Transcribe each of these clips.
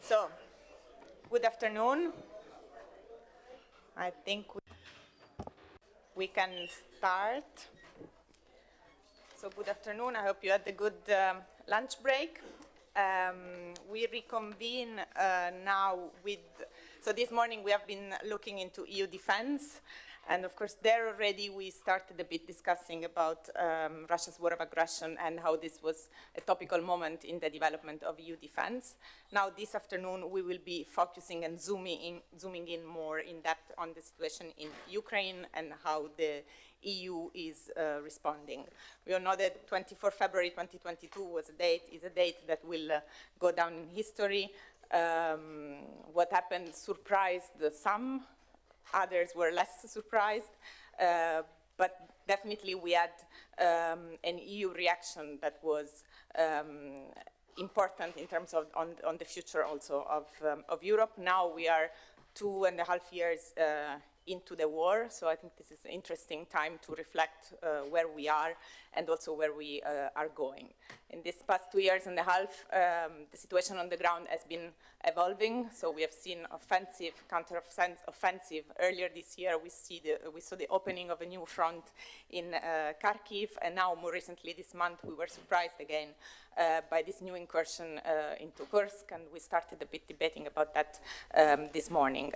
So, good afternoon. I think we can start. So, good afternoon. I hope you had a good lunch break. We reconvene now with, so this morning we have been looking into EU defense. And of course, there already we started a bit discussing about Russia's war of aggression and how this was a topical moment in the development of EU defense. Now, this afternoon, we will be focusing and zooming in more in depth on the situation in Ukraine and how the EU is responding. We all know that 24 February 2022 is a date that will go down in history. What happened surprised some. Others were less surprised, but definitely we had an EU reaction that was important in terms of on the future also of Europe. Now we are 2.5 years into the war, so I think this is an interesting time to reflect where we are and also where we are going. In this past 2.5 years, the situation on the ground has been evolving. So we have seen offensive, counter-offensive. Earlier this year, we saw the opening of a new front in Kharkiv, and now more recently this month, we were surprised again by this new incursion into Kursk, and we started a bit debating about that this morning.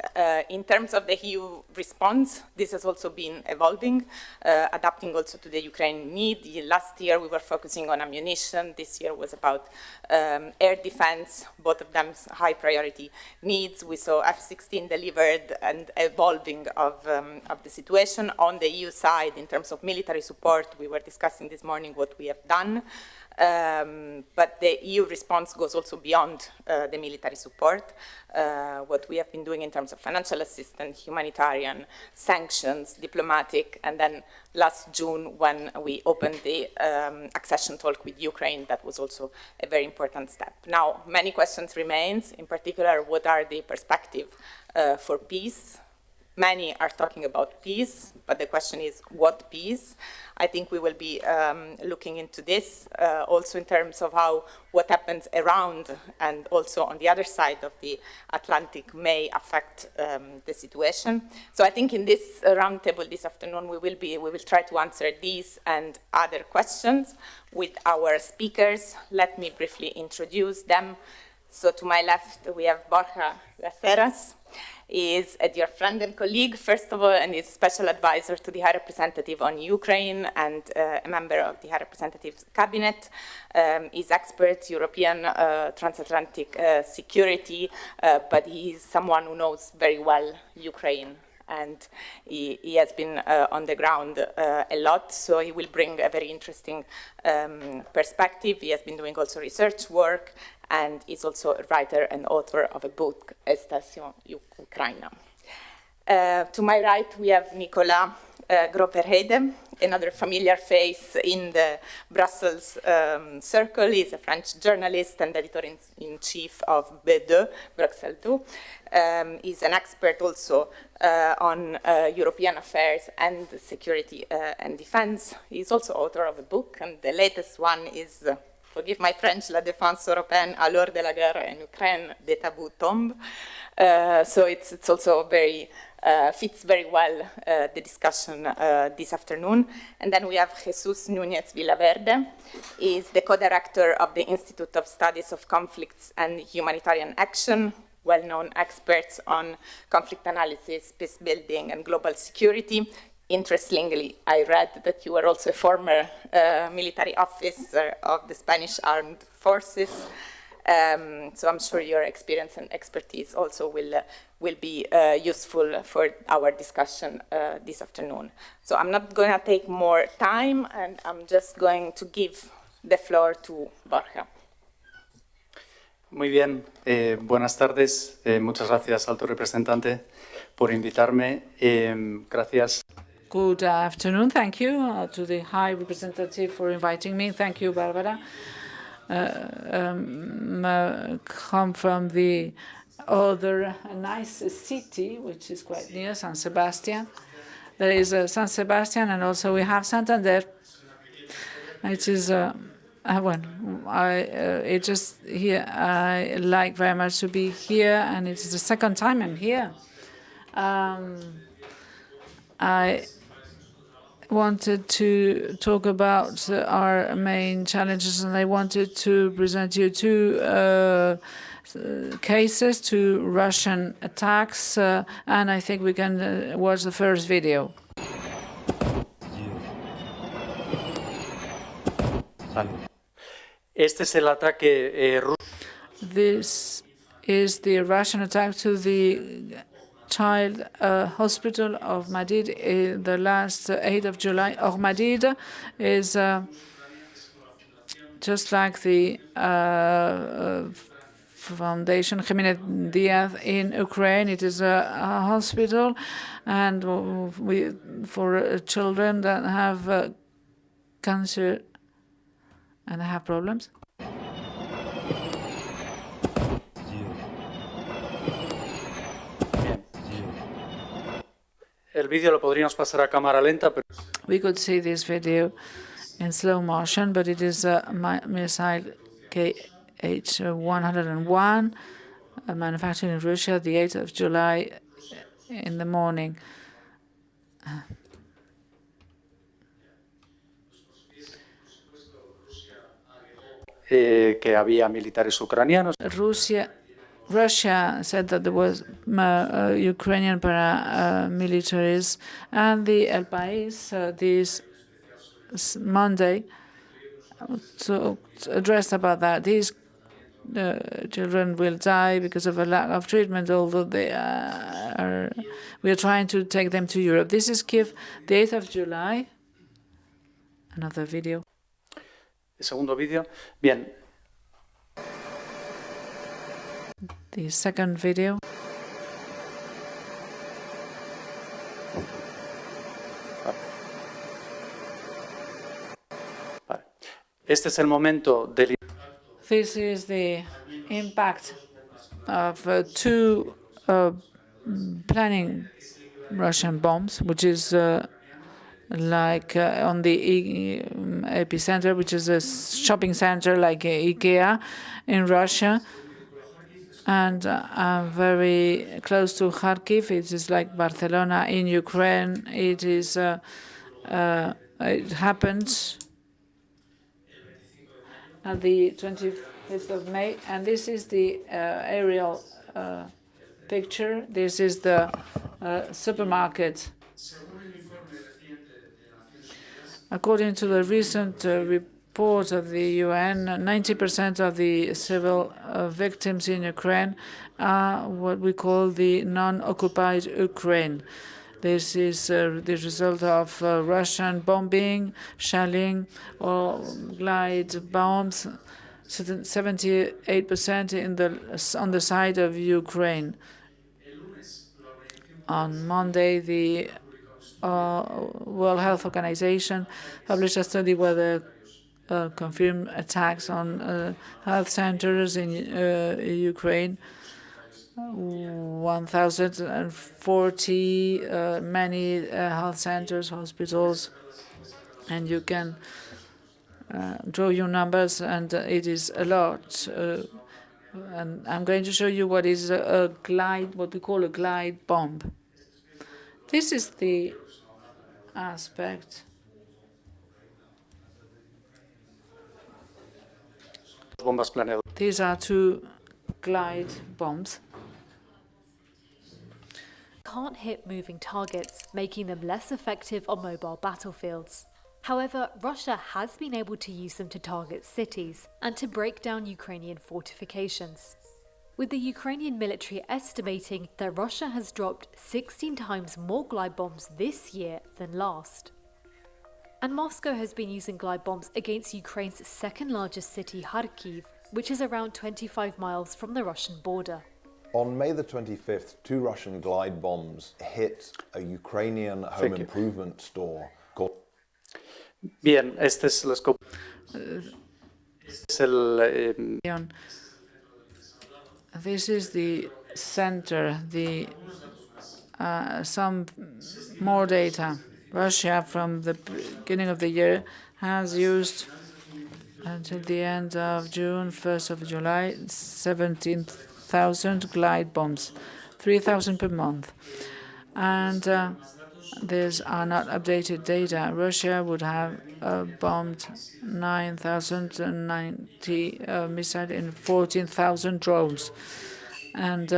In terms of the EU response, this has also been evolving, adapting also to the Ukraine need. Last year, we were focusing on ammunition. This year was about air defense, both of them high priority needs. We saw F-16 delivered and evolving of the situation. On the EU side, in terms of military support, we were discussing this morning what we have done. But the EU response goes also beyond the military support. What we have been doing in terms of financial assistance, humanitarian, sanctions, diplomatic, and then last June when we opened the accession talk with Ukraine, that was also a very important step. Now, many questions remain, in particular, what are the perspectives for peace? Many are talking about peace, but the question is, what peace? I think we will be looking into this also in terms of what happens around and also on the other side of the Atlantic may affect the situation. So I think in this roundtable this afternoon, we will try to answer these and other questions with our speakers. Let me briefly introduce them. So to my left, we have Borja Gaceras. He is a dear friend and colleague, first of all, and is special advisor to the High Representative on Ukraine and a member of the High Representative's cabinet. He's expert European transatlantic security, but he is someone who knows very well Ukraine. And he has been on the ground a lot, so he will bring a very interesting perspective. He has been doing also research work, and is also a writer and author of a book, Station Ukraina. To my right, we have Nicolas Gros-Verheyde, another familiar face in the Brussels circle. He's a French journalist and editor-in-chief of VIII, Bruxelles II. He's an expert also on European affairs and security and defense. He's also author of a book, and the latest one is forgive my French, La défense européenne à l'heure de la guerre en Ukraine, des tabous tombent. So it's also very, fits very well the discussion this afternoon. And then we have Jesus Núñez Villaverde. He is the co-director of the Institute of Studies of Conflicts and Humanitarian Action, well-known experts on conflict analysis, peace building, and global security. Interestingly, I read that you were also a former military officer of the Spanish Armed Forces. So I'm sure your experience and expertise also will be useful for our discussion this afternoon. So I'm not going to take more time, and I'm just going to give the floor to Borja. Muy bien, buenas tardes. Muchas gracias, alto representante, por invitarme. Gracias. Good afternoon. Thank you to the High Representative for inviting me. Thank you, Barbara. Come from the other nice city, which is quite near, San Sebastian. There is San Sebastian, and also we have Santander, which is It just here. I like very much to be here, and it's the second time I'm here. I wanted to talk about our main challenges, and I wanted to present you two cases, two Russian attacks, and I think we can watch the first video. Este es el ataque ruso. This is the Russian attack to the child hospital of Madrid the last 8th of July. Madrid is just like the Foundation Jiménez Díaz in Ukraine. It is a hospital, and for children that have cancer and have problems. El vídeo lo podríamos pasar a cámara lenta, pero we could see this video in slow motion, but it is a missile KH-101 manufactured in Russia the 8th of July in the morning. Que había militares ucranianos. Russia said that there was Ukrainian paramilitaries, and the El País this Monday addressed about that. These children will die because of a lack of treatment, although we are trying to take them to Europe. This is Kiev, the 8th of July. Another video. El segundo vídeo. Bien. The second video. Este es el momento del. This is the impact of two planning Russian bombs, which is like on the epicenter, which is a shopping center like IKEA in Russia. And very close to Kharkiv. It is like Barcelona in Ukraine. It is. It happened at the 25th of May, and this is the aerial picture. This is the supermarket. According to the recent report of the UN, 90% of the civil victims in Ukraine are what we call the non-occupied Ukraine. This is the result of Russian bombing, shelling, or glide bombs. 78% on the side of Ukraine. On Monday, the World Health Organization published a study where they confirmed attacks on health centers in Ukraine. 1,040 many health centers, hospitals, and you can draw your numbers, and it is a lot. And I'm going to show you what is what we call a glide bomb. This is the aspect. These are two glide bombs. Can't hit moving targets, making them less effective on mobile battlefields. However, Russia has been able to use them to target cities and to break down Ukrainian fortifications, with the Ukrainian military estimating that Russia has dropped 16 times more glide bombs this year than last. And Moscow has been using glide bombs against Ukraine's second largest city, Kharkiv, which is around 25 miles from the Russian border. On May the 25th, two Russian glide bombs hit a Ukrainian home improvement store called... Bien, este es el scope. This is the center. Some more data. Russia, from the beginning of the year, has used Until the end of June, 1st of July, 17,000 glide bombs, 3,000 per month. And these are not updated data. Russia would have bombed 9,090 missiles and 14,000 drones. And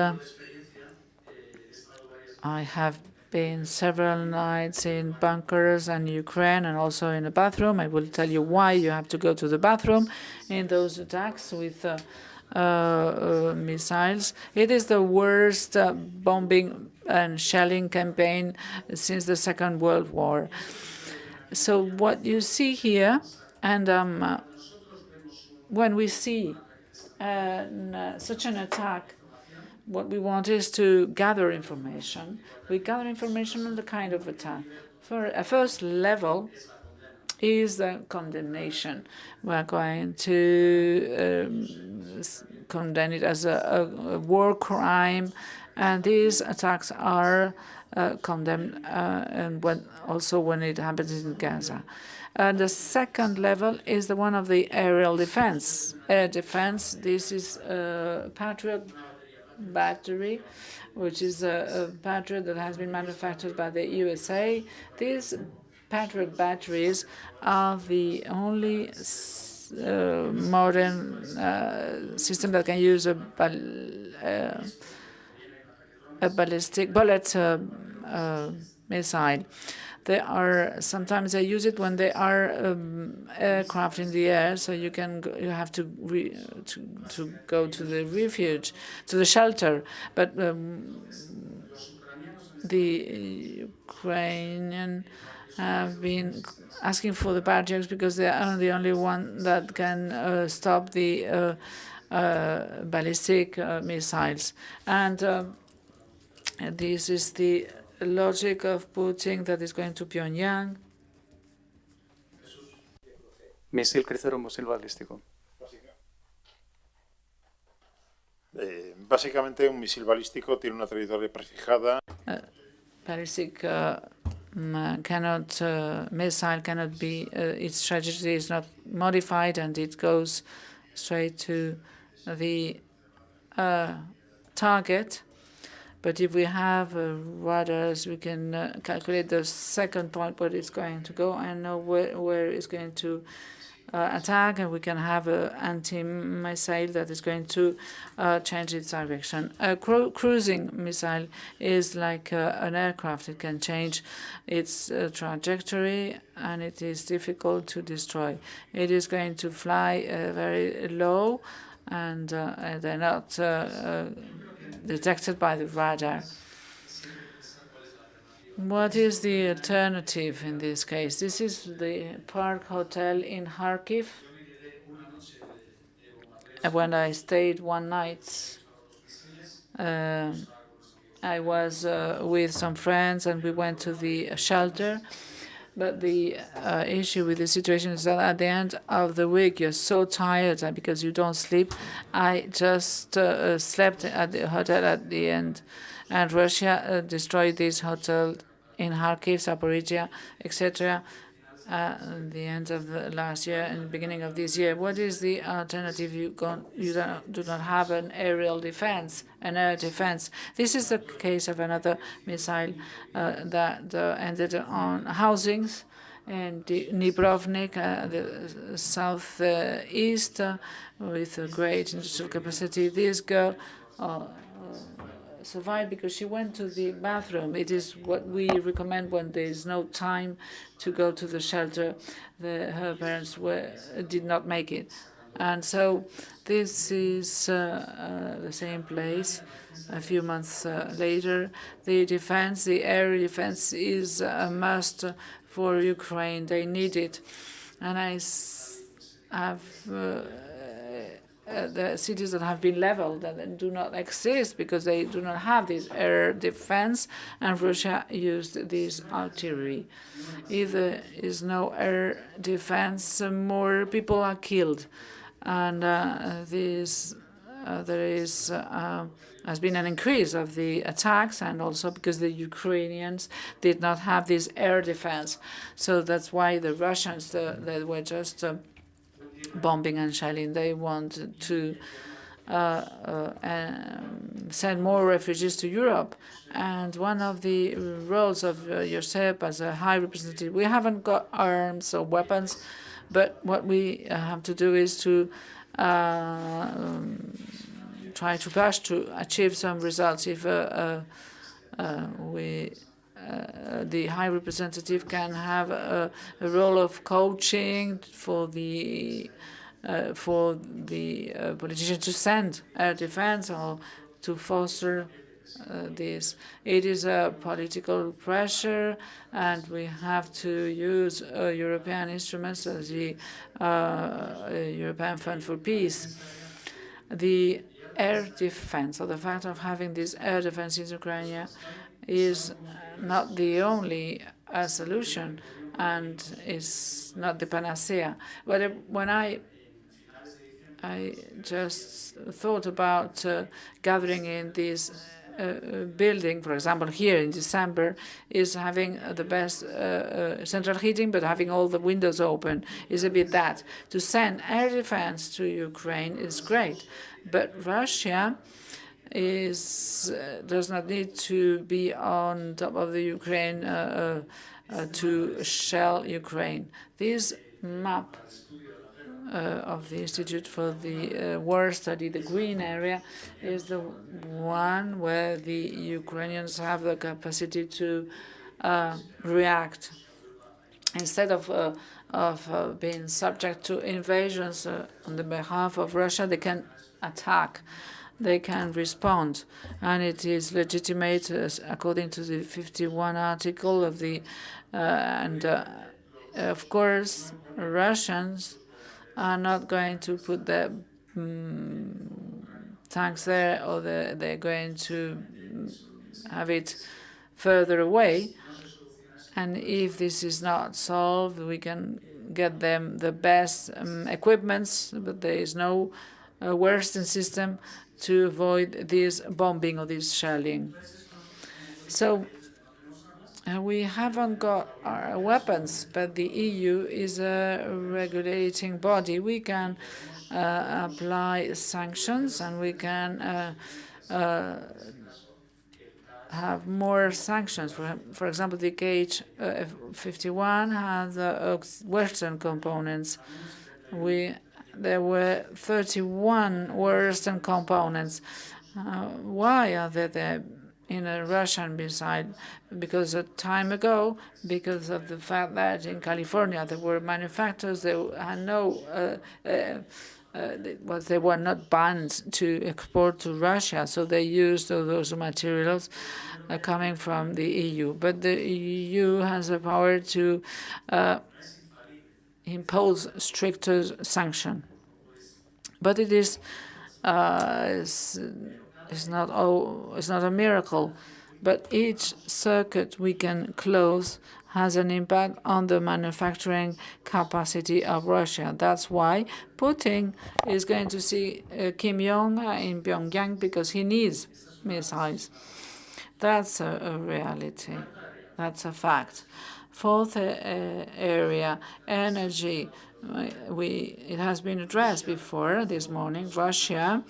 I have been several nights in bunkers and Ukraine and also in the bathroom. I will tell you why you have to go to the bathroom in those attacks with missiles. It is the worst bombing and shelling campaign since the Second World War. So what you see here, and when we see such an attack, what we want is to gather information. We gather information on the kind of attack. For a first level is the condemnation. We're going to condemn it as a war crime, and these attacks are condemned, and also when it happens in Gaza. The second level is the one of the aerial defense. Air defense, this is Patriot battery, which is a battery that has been manufactured by the USA. These Patriot batteries are the only modern system that can use a ballistic bullet missile. Sometimes they use it when they are aircraft in the air, so you have to go to the refuge, to the shelter. But the Ukrainian have been asking for the Patriots because they are the only one that can stop the ballistic missiles. And this is the logic of Putin that is going to Pyongyang. Misil crucero, misil balístico. Básicamente, un misil balístico tiene una trayectoria prefijada. Ballistic missile cannot be, its trajectory is not modified, and it goes straight to the target. But if we have radars, we can calculate the second point where it's going to go and know where it's going to attack, and we can have an anti-missile that is going to change its direction. A cruising missile is like an aircraft. It can change its trajectory, and it is difficult to destroy. It is going to fly very low, and they're not detected by the radar. What is the alternative in this case? This is the Park Hotel in Kharkiv. When I stayed one night, I was with some friends and we went to the shelter. But the issue with the situation is that at the end of the week, you're so tired because you don't sleep. I just slept at the hotel at the end. And Russia destroyed this hotel in Kharkiv, Zaporizhia, etc. At the end of the last year and the beginning of this year. What is the alternative? You do not have an aerial defense, an air defense. This is the case of another missile that ended on housings in Dniprovnik, the southeast, with a great industrial capacity. This girl survived because she went to the bathroom. It is what we recommend when there is no time to go to the shelter. Her parents did not make it. And so this is the same place. A few months later, the defense, the air defense, is a must for Ukraine. They need it. And I have the cities that have been leveled and do not exist because they do not have this air defense, and Russia used this artillery. If there is no air defense, more people are killed, and there has been an increase of the attacks, and also because the Ukrainians did not have this air defense. So that's why the Russians, they were just bombing and shelling. They want to send more refugees to Europe. And one of the roles of yourself as a high representative, we haven't got arms or weapons, but what we have to do is to try to push to achieve some results. If the High Representative can have a role of coaching for the politicians to send air defense or to foster this. It is a political pressure, and we have to use European instruments as the European Fund for Peace. The air defense, or the fact of having this air defense in Ukraine, is not the only solution, and is not the panacea. But when I just thought about gathering in this building, for example, here in December, is having the best central heating, but having all the windows open is a bit that. To send air defense to Ukraine is great, but Russia does not need to be on top of the Ukraine to shell Ukraine. This map of the Institute for the War Study, the green area, is the one where the Ukrainians have the capacity to react. Instead of being subject to invasions on the behalf of Russia, they can attack. They can respond, and it is legitimate according to the 51 article of the of course, Russians are not going to put their tanks there, or they're going to have it further away. And if this is not solved, we can get them the best equipments, but there is no Western system to avoid this bombing or this shelling. So we haven't got our weapons, but the EU is a regulating body. We can apply sanctions, and we can have more sanctions. For example, the KH-51 has Western components. There were 31 Western components. Why are they there in a Russian missile? Because a time ago, because of the fact that in California there were manufacturers, they had no, they were not banned to export to Russia, so they used all those materials coming from the EU. But the EU has the power to impose stricter sanction. But it is it's not a miracle. But each circuit we can close has an impact on the manufacturing capacity of Russia. That's why Putin is going to see Kim Jong in Pyongyang, because he needs missiles. That's a reality. That's a fact. Fourth area, energy. It has been addressed before this morning. Russia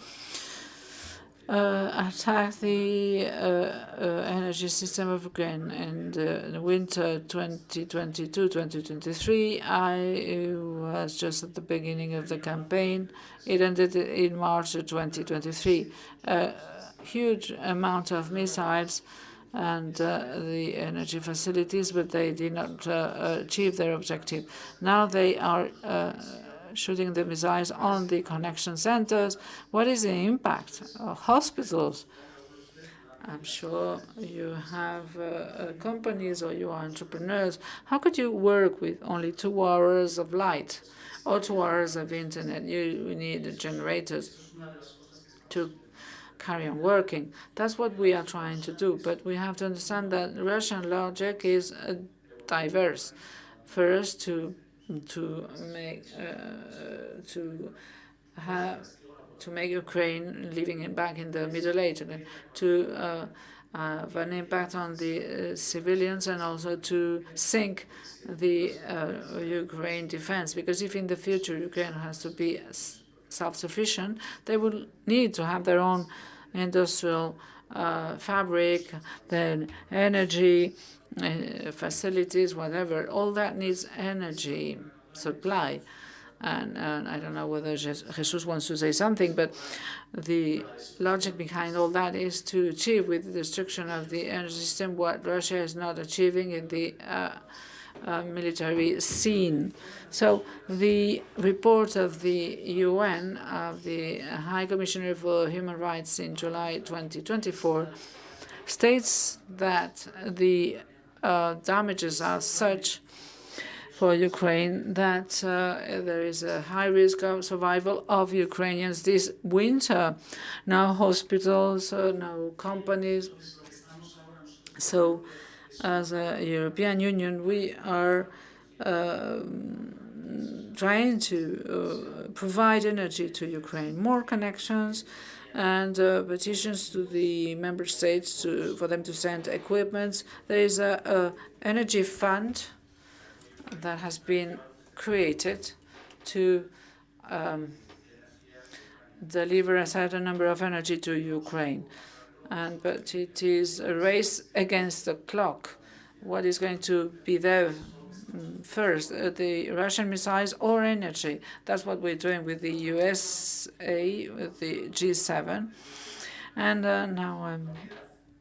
attacked the energy system of Ukraine in the winter 2022-2023. I was just at the beginning of the campaign. It ended in March 2023. A huge amount of missiles and the energy facilities, but they did not achieve their objective. Now they are shooting the missiles on the connection centers. What is the impact of hospitals? I'm sure you have companies, or you are entrepreneurs. How could you work with only 2 hours of light or 2 hours of internet? You need generators to carry on working. That's what we are trying to do. But we have to understand that Russian logic is diverse. First, to make Ukraine living back in the Middle Ages, and to have an impact on the civilians and also to sink the Ukraine defense. Because if in the future Ukraine has to be self-sufficient, they will need to have their own industrial fabric, then energy, facilities, whatever. All that needs energy supply. And I don't know whether Jesus wants to say something, but the logic behind all that is to achieve with the destruction of the energy system what Russia is not achieving in the military scene. So the report of the UN, of the High Commissioner for Human Rights in July 2024, states that the damages are such for Ukraine that there is a high risk of survival of Ukrainians this winter. No hospitals, no companies. So as a European Union, we are trying to provide energy to Ukraine, more connections and petitions to the member states for them to send equipment. There is a energy fund that has been created to deliver a certain number of energy to Ukraine. But it is a race against the clock. What is going to be there first, the Russian missiles or energy? That's what we're doing with the USA, with the G7. And now I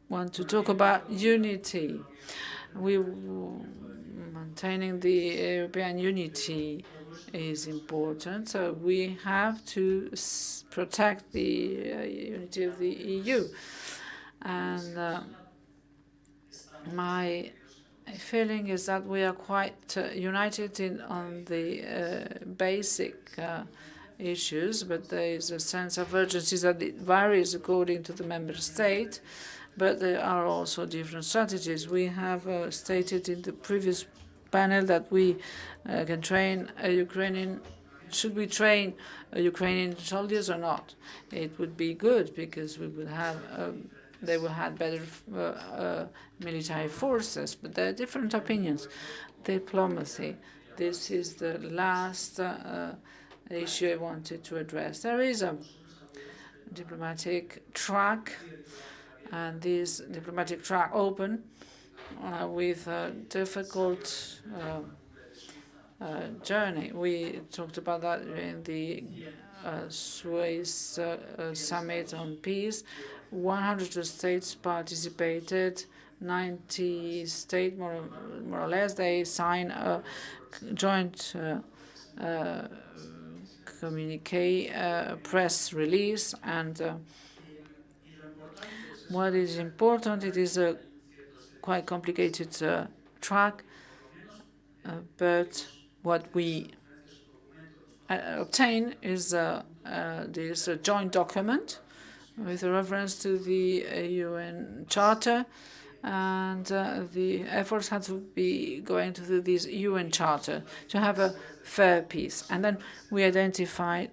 want to talk about unity. Maintaining the European unity is important, so we have to protect the unity of the EU. And my feeling is that we are quite united on the basic issues, but there is a sense of urgency that it varies according to the member state. But there are also different strategies. We have stated in the previous panel that we can train a Ukrainian. Should we train Ukrainian soldiers or not? It would be good because we would have they will have better military forces. But there are different opinions. Diplomacy. This is the last issue I wanted to address. There is a diplomatic track, and this diplomatic track open with a difficult journey. We talked about that in the Swiss Summit on Peace. 100 states participated, 90 states, more or less, they signed a joint communique, press release, and what is important, it is a quite complicated track, but what we obtain is this joint document with a reference to the UN Charter, and the efforts had to be going to this UN Charter to have a fair peace. And then we identified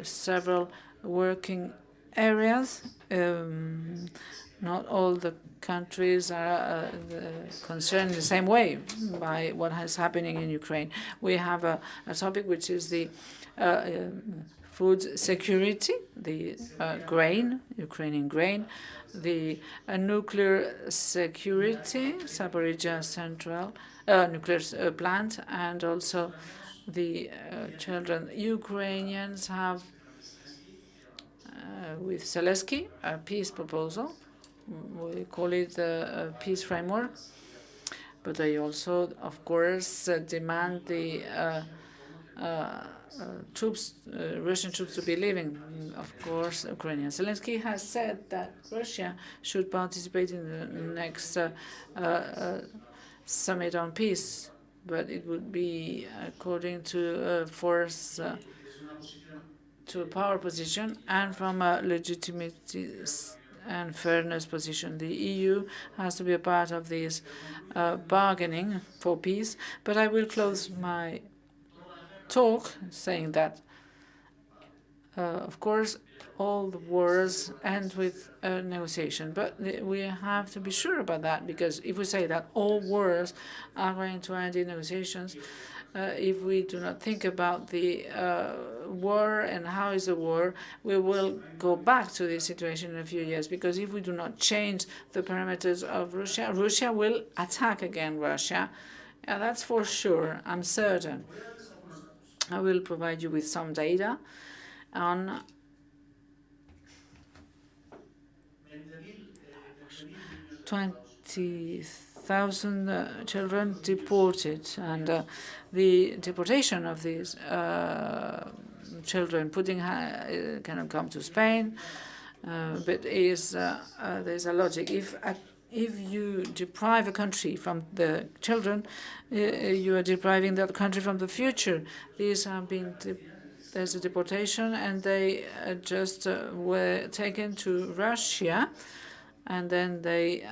several working areas. Not all the countries are concerned the same way by what is happening in Ukraine. We have a topic which is the food security, the grain, Ukrainian grain, the nuclear security, Zaporizhzhia Central nuclear plant, and also the children. Ukrainians have, with Zelensky, a peace proposal. We call it a peace framework. But they also, of course, demand the Russian troops to be leaving, of course, Ukrainian. Zelensky has said that Russia should participate in the next summit on peace, but it would be according to force to a power position and from a legitimacy and fairness position. The EU has to be a part of this bargaining for peace. But I will close my talk saying that Of course, all the wars end with a negotiation, but we have to be sure about that, because if we say that all wars are going to end in negotiations, if we do not think about the war and how is the war, we will go back to this situation in a few years, because if we do not change the parameters of Russia, Russia will attack again Russia. And that's for sure, I'm certain. I will provide you with some data on 20,000 children deported, and the deportation of these children cannot come to Spain, but there's a logic. If you deprive a country from the children, you are depriving that country from the future. These have been there's a deportation, and they just were taken to Russia, and then they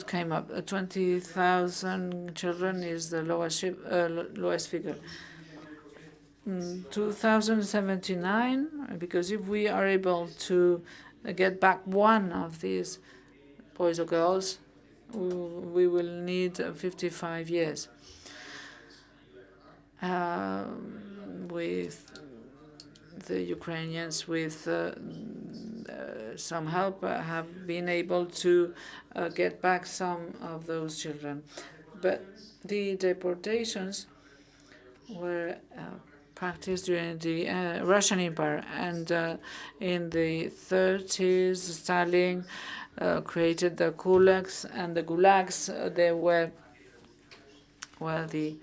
came up. 20,000 children is the lowest figure. 2079, because if we are able to get back one of these boys or girls, we will need 55 years. With the Ukrainians, with some help, have been able to get back some of those children. But the deportations were practiced during the Russian Empire, and in the 30s, Stalin created the kulaks and the gulags. They were where the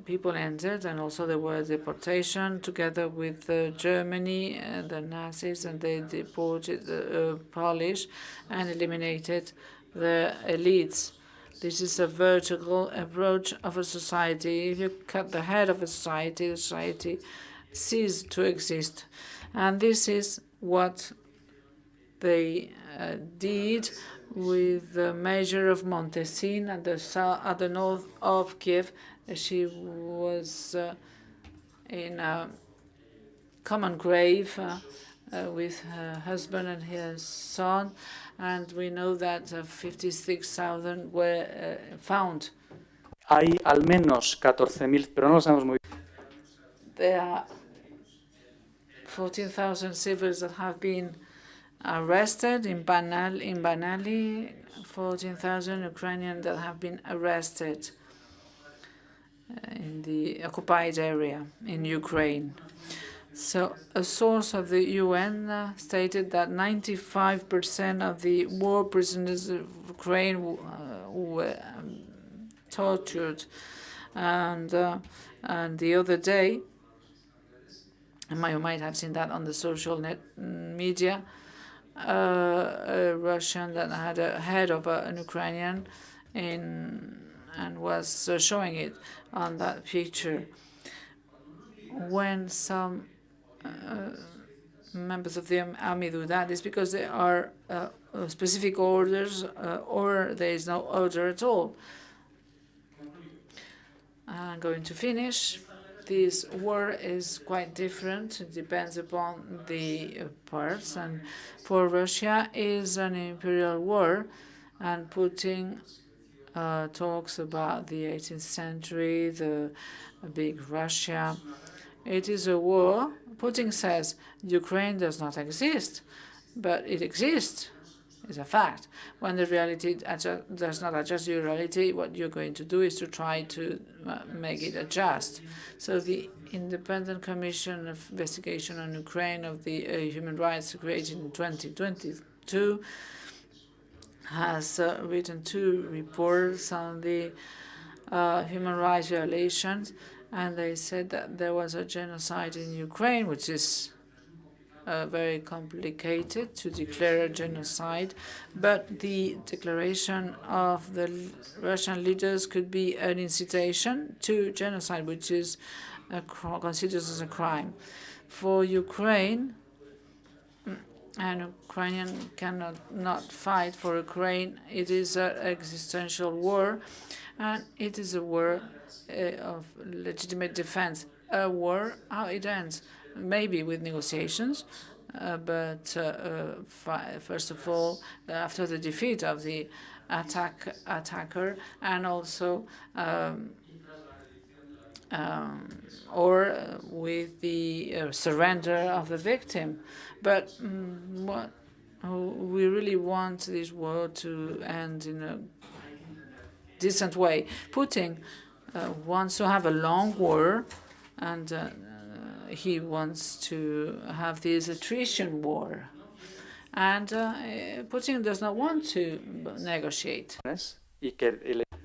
people entered, and also there was deportation together with Germany and the Nazis, and they deported the Polish and eliminated the elites. This is a vertical approach of a society. If you cut the head of a society, the society ceases to exist. And this is what they did with the Major of Montesine at the north of Kiev. She was in a common grave with her husband and his son, and we know that 56,000 were found. Hay al menos 14.000, pero no lo sabemos muy bien. There are 14,000 civils that have been arrested in Banali, 14,000 Ukrainians that have been arrested in the occupied area in Ukraine. So a source of the UN stated that 95% of the war prisoners of Ukraine were tortured. And the other day, and you might have seen that on the social media, a Russian that had a head of an Ukrainian and was showing it on that picture. When some members of the army do that, it's because there are specific orders, or there is no order at all. I'm going to finish. This war is quite different. It depends upon the parts. And for Russia, is an imperial war, and Putin talks about the 18th century, the big Russia. It is a war. Putin says Ukraine does not exist, but it exists. It's a fact. When the reality does not adjust to your reality, what you're going to do is to try to make it adjust. So the Independent Commission of Investigation on Ukraine of the Human Rights, created in 2022, has written 2 reports on the human rights violations, and they said that there was a genocide in Ukraine, which is very complicated to declare a genocide, but the declaration of the Russian leaders could be an incitation to genocide, which is considered as a crime. For Ukraine, and Ukrainian cannot not fight for Ukraine, it is an existential war, and it is a war of legitimate defense. A war, how it ends? maybe with negotiations, but first of all, after the defeat of the attacker, and also or with the surrender of the victim. But what we really want this war to end in a decent way. Putin wants to have a long war, and he wants to have this attrition war. And Putin does not want to negotiate.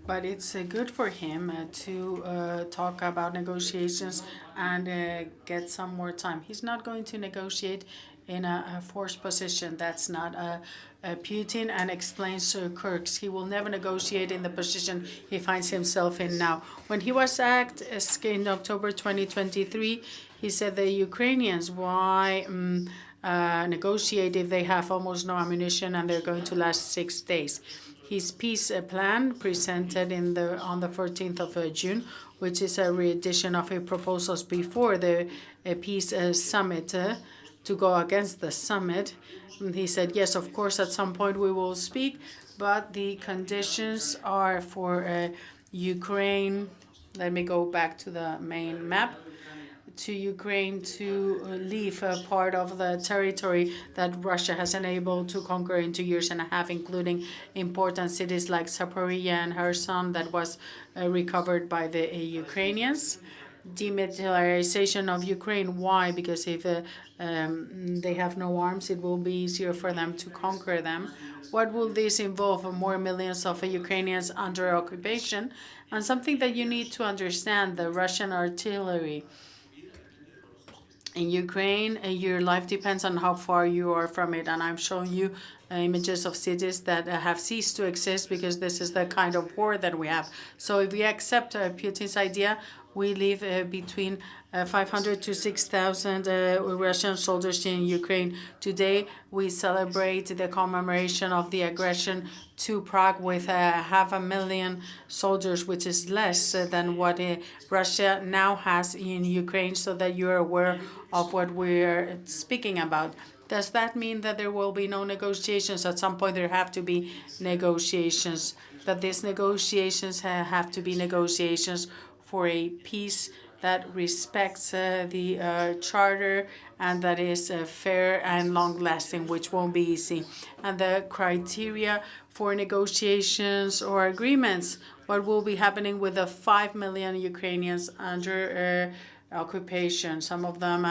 But it's good for him to talk about negotiations and get some more time. He's not going to negotiate in a forced position. That's not Putin, and explains to Kurks. He will never negotiate in the position he finds himself in now. When he was asked in October 2023, he said the Ukrainians, why negotiate if they have almost no ammunition and they're going to last 6 days? His peace plan presented on the 14th of June, which is a re-edition of his proposals before the peace summit to go against the summit. And he said, yes, of course, at some point we will speak, but the conditions are for Ukraine. Let me go back to the main map. To Ukraine to leave a part of the territory that Russia has been able to conquer in 2 years and a half, including important cities like Zaporizhia and Kherson that was recovered by the Ukrainians. Demilitarization of Ukraine. Why? Because if they have no arms, it will be easier for them to conquer them. What will this involve? More millions of Ukrainians under occupation. And something that you need to understand, the Russian artillery. In Ukraine, your life depends on how far you are from it. And I'm showing you images of cities that have ceased to exist because this is the kind of war that we have. So if we accept Putin's idea, we live between 500 to 6,000 Russian soldiers in Ukraine. Today, we celebrate the commemoration of the aggression to Prague with 500,000 soldiers, which is less than what Russia now has in Ukraine, so that you're aware of what we're speaking about. Does that mean that there will be no negotiations? At some point, there have to be negotiations. But these negotiations have to be negotiations for a peace that respects the charter and that is fair and long-lasting, which won't be easy. And the criteria for negotiations or agreements, what will be happening with the 5 million Ukrainians under occupation, some of them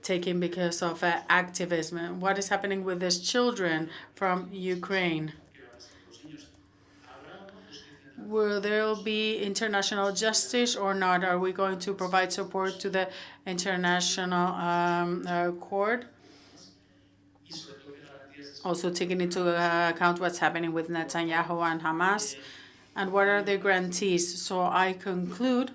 taken because of activism. What is happening with these children from Ukraine? Will there be international justice or not? Are we going to provide support to the international court? Also taking into account what's happening with Netanyahu and Hamas, and what are the grantees? So I conclude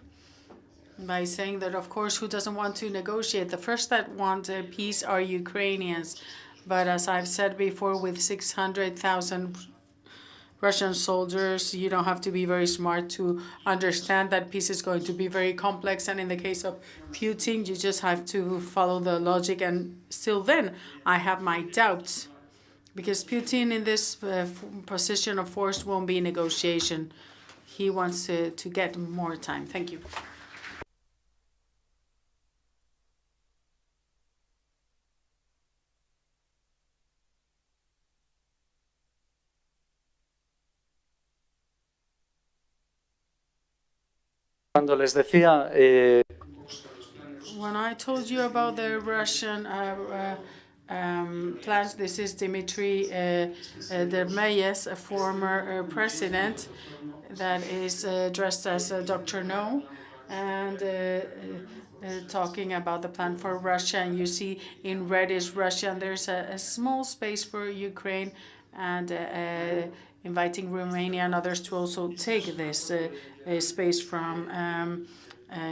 by saying that, of course, who doesn't want to negotiate? The first that want peace are Ukrainians. But as I've said before, with 600,000 Russian soldiers, you don't have to be very smart to understand that peace is going to be very complex. And in the case of Putin, you just have to follow the logic. And still then, I have my doubts. Because Putin in this position of force won't be negotiation. He wants to get more time. Thank you. Cuando les decía, when I told you about the Russian plans, this is Dmitry Medvedev, a former president that is dressed as Dr. No, and talking about the plan for Russia. And you see in red is Russia, and there's a small space for Ukraine, and inviting Romania and others to also take this space from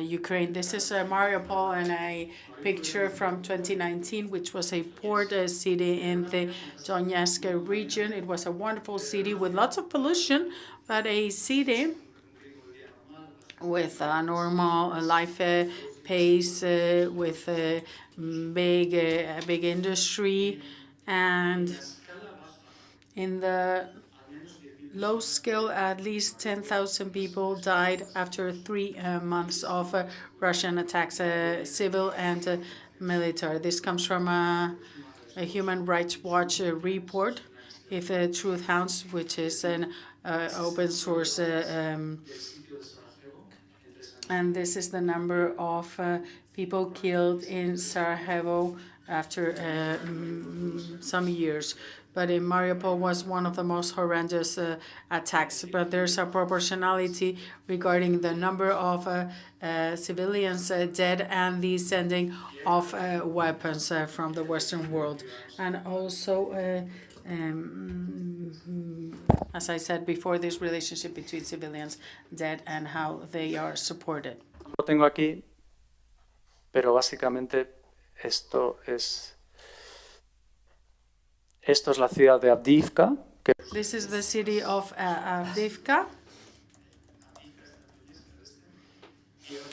Ukraine. This is Mariupol and a picture from 2019, which was a port city in the Donetsk region. It was a wonderful city with lots of pollution, but a city with a normal life pace with big industry, and in the low skill, at least 10,000 people died after 3 months of Russian attacks, civil and military. This comes from a Human Rights Watch report. If Truth Hounds, which is an open source, and this is the number of people killed in Sarajevo after some years. But in Mariupol was one of the most horrendous attacks. But there's a proportionality regarding the number of civilians dead and the sending of weapons from the Western world. And also, as I said before, this relationship between civilians dead and how they are supported. Lo tengo aquí, pero básicamente esto es la ciudad de Avdiivka. This is the city of Avdiivka,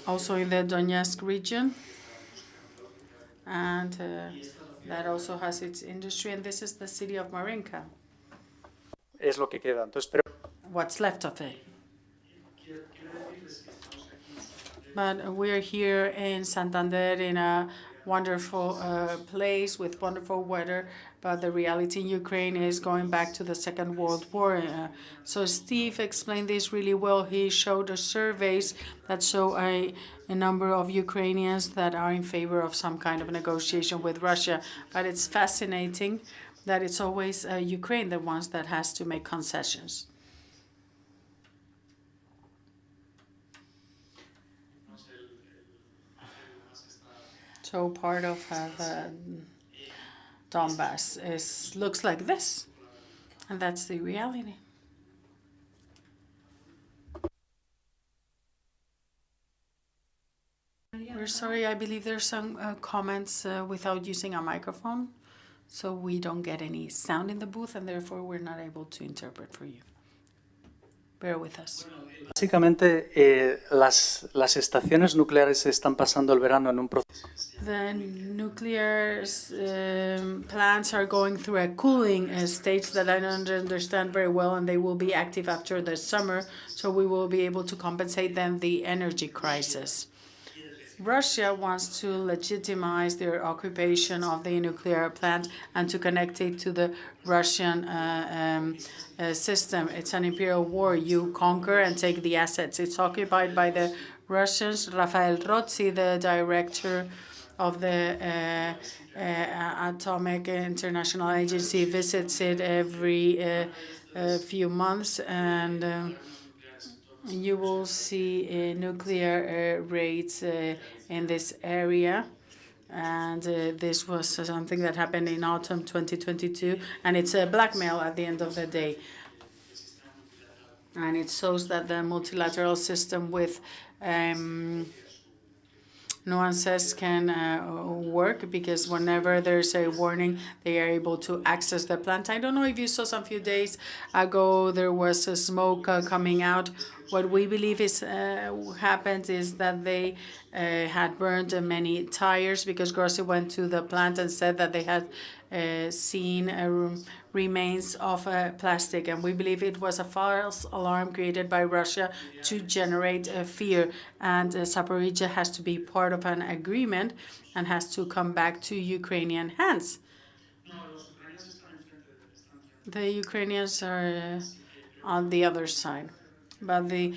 also in the Donetsk region, and that also has its industry. And this is the city of Marinka. Es lo que queda. Entonces, pero what's left of it. But we're here in Santander in a wonderful place with wonderful weather, but the reality in Ukraine is going back to the Second World War. So Steve explained this really well. He showed us surveys that show a number of Ukrainians that are in favor of some kind of negotiation with Russia. But it's fascinating that it's always Ukraine, the ones that has to make concessions. So part of the Donbass looks like this, and that's the reality. We're sorry, I believe there's some comments without using a microphone, so we don't get any sound in the booth, and therefore we're not able to interpret for you. Bear with us. Básicamente, las estaciones nucleares están pasando el verano en un proceso. The nuclear plants are going through a cooling stage that I don't understand very well, and they will be active after the summer, so we will be able to compensate them the energy crisis. Russia wants to legitimize their occupation of the nuclear plant and to connect it to the Russian system. It's an imperial war. You conquer and take the assets. It's occupied by the Russians. Rafael Rozzi, the director of the Atomic International Agency, visits it every few months, and you will see nuclear raids in this area. And this was something that happened in autumn 2022, and it's a blackmail at the end of the day. And it shows that the multilateral system with nuances can work, because whenever there's a warning, they are able to access the plant. I don't know if you saw some few days ago, there was a smoke coming out. What we believe is happened is that they had burned many tires, because Grossi went to the plant and said that they had seen remains of plastic, and we believe it was a false alarm created by Russia to generate fear. And Zaporizhzhia has to be part of an agreement and has to come back to Ukrainian hands. The Ukrainians are on the other side, but the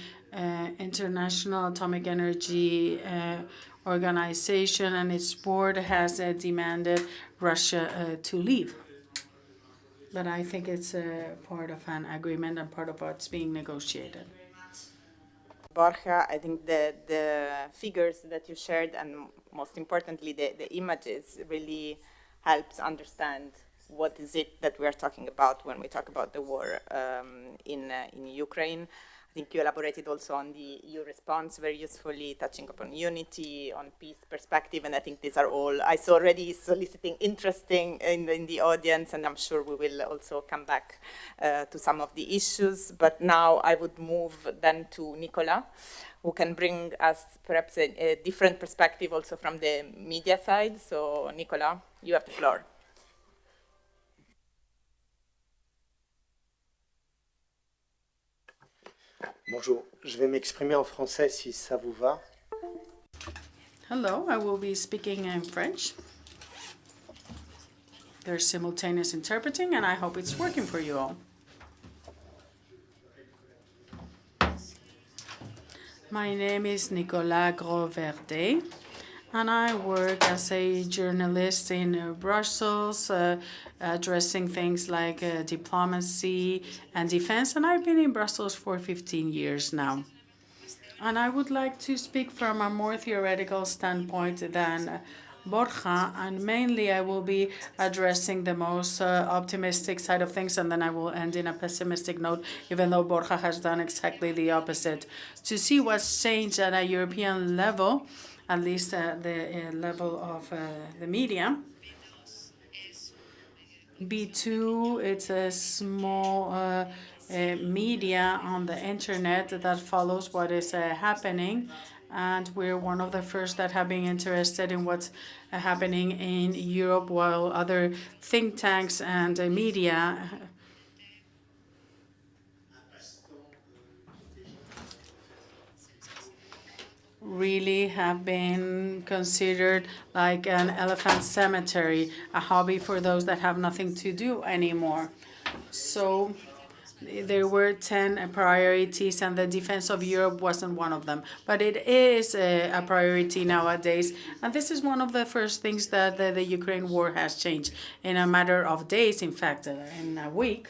International Atomic Energy Organization and its board has demanded Russia to leave. But I think it's part of an agreement and part of what's being negotiated. Borja, I think the figures that you shared, and most importantly, the images, really helps understand what is it that we are talking about when we talk about the war in Ukraine. I think you elaborated also on the EU response very usefully, touching upon unity, on peace perspective, and I think these are all, I saw already soliciting interesting in the audience, and I'm sure we will also come back to some of the issues. But now I would move then to Nicola, who can bring us perhaps a different perspective also from the media side. So, Nicolas, you have the floor. Bonjour, je vais m'exprimer en français si ça vous va. Hello, I will be speaking in French. There's simultaneous interpreting, and I hope it's working for you all. My name is Nicolas Gros-Verdet, and I work as a journalist in Brussels, addressing things like diplomacy and defense, and I've been in Brussels for 15 years now. And I would like to speak from a more theoretical standpoint than Borja, and mainly I will be addressing the most optimistic side of things, and then I will end in a pessimistic note, even though Borja has done exactly the opposite. To see what's changed at a European level, at least at the level of the media. B2, it's a small media on the internet that follows what is happening, and we're one of the first that have been interested in what's happening in Europe, while other think tanks and media really have been considered like an elephant cemetery, a hobby for those that have nothing to do anymore. So there were 10 priorities, and the defense of Europe wasn't one of them. But it is a priority nowadays, and this is one of the first things that the Ukraine war has changed. In a matter of days, in fact, in a week,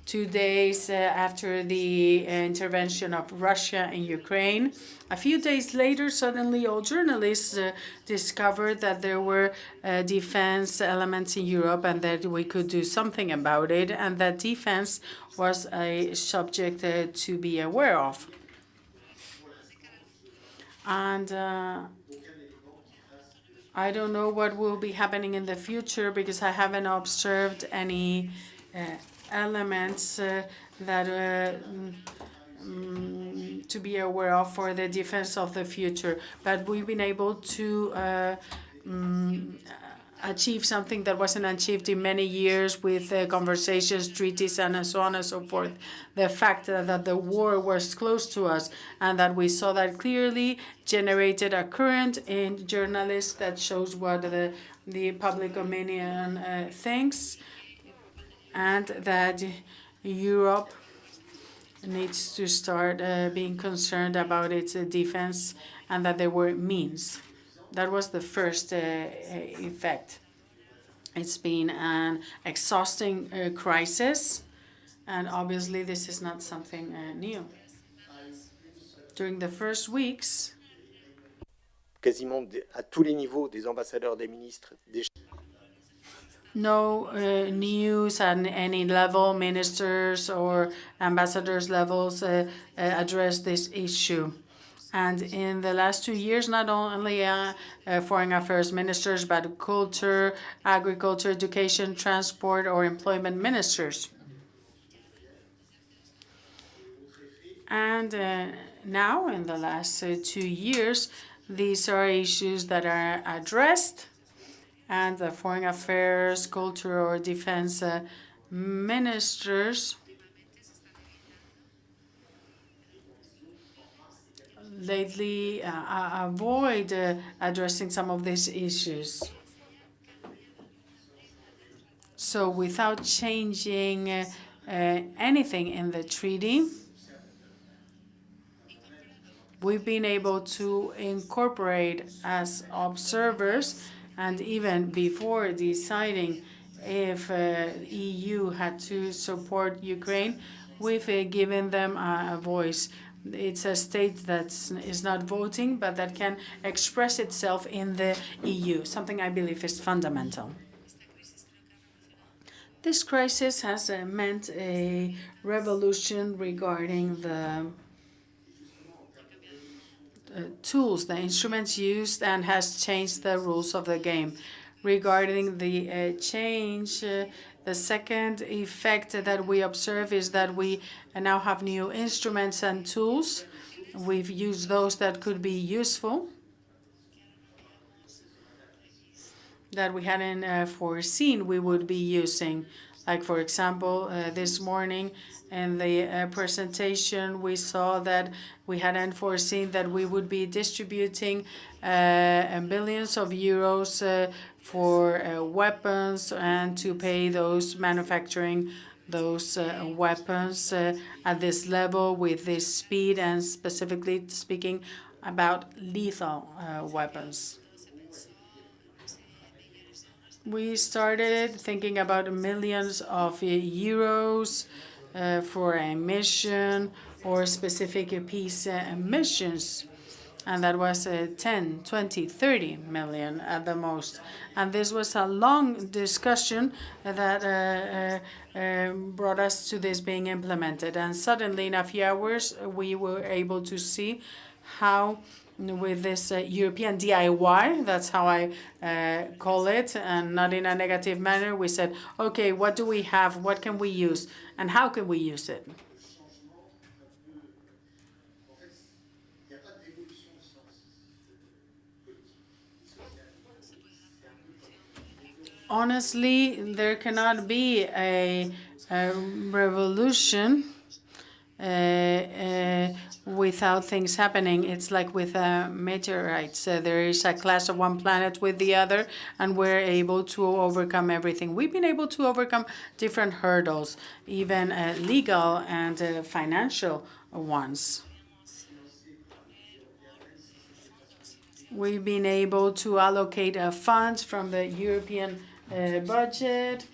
2 days after the intervention of Russia in Ukraine. A few days later, suddenly all journalists discovered that there were defense elements in Europe and that we could do something about it, and that defense was a subject to be aware of. And I don't know what will be happening in the future, because I haven't observed any elements that to be aware of for the defense of the future. But we've been able to achieve something that wasn't achieved in many years with conversations, treaties, and so on and so forth. The fact that the war was close to us and that we saw that clearly generated a current in journalists that shows what the public opinion thinks, and that Europe needs to start being concerned about its defense, and that there were means. That was the first effect. It's been an exhausting crisis, and obviously this is not something new. During the first weeks, Quasiment à tous les niveaux, des ambassadeurs, des ministres, des no news at any level, ministers or ambassadors levels address this issue. And in the last 2 years, not only foreign affairs ministers, but culture, agriculture, education, transport, or employment ministers. And now, in the last 2 years, these are issues that are addressed, and the foreign affairs, culture, or defense ministers lately avoid addressing some of these issues. So without changing anything in the treaty, we've been able to incorporate as observers, and even before deciding if EU had to support Ukraine, we've given them a voice. It's a state that is not voting, but that can express itself in the EU, something I believe is fundamental. This crisis has meant a revolution regarding the tools, the instruments used, and has changed the rules of the game. Regarding the change The second effect that we observe is that we now have new instruments and tools. We've used those that could be useful, that we hadn't foreseen we would be using. Like, for example, this morning in the presentation, we saw that we hadn't foreseen that we would be distributing billions of euros for weapons and to pay those manufacturing those weapons at this level with this speed, and specifically speaking about lethal weapons. We started thinking about millions of euros for a mission or specific peace missions. And that was 10, 20, 30 million at the most. And this was a long discussion that brought us to this being implemented. And suddenly, in a few hours, we were able to see how, with this European DIY, that's how I call it, and not in a negative manner, we said, okay, what do we have, what can we use, and how can we use it? Honestly, there cannot be a revolution without things happening. It's like with meteorites. There is a clash of one planet with the other, and we're able to overcome everything. We've been able to overcome different hurdles, even legal and financial ones. We've been able to allocate funds from the European budget.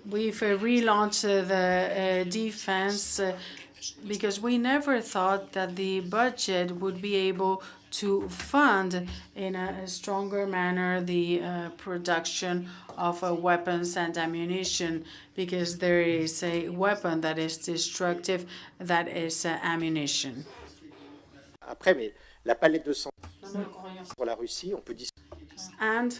We've relaunched the defense because we never thought that the budget would be able to fund in a stronger manner the production of weapons and ammunition, because there is a weapon that is destructive, that is ammunition. Après, mais la palette de sanctions pour la Russie, on peut And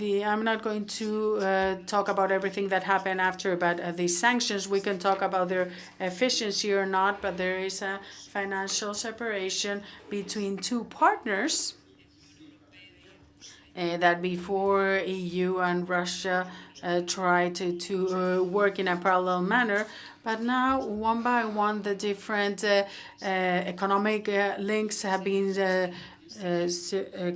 I'm not going to talk about everything that happened after, but the sanctions, we can talk about their efficiency or not, but there is a financial separation between two partners that before EU and Russia tried to work in a parallel manner. But now, one by one, the different economic links have been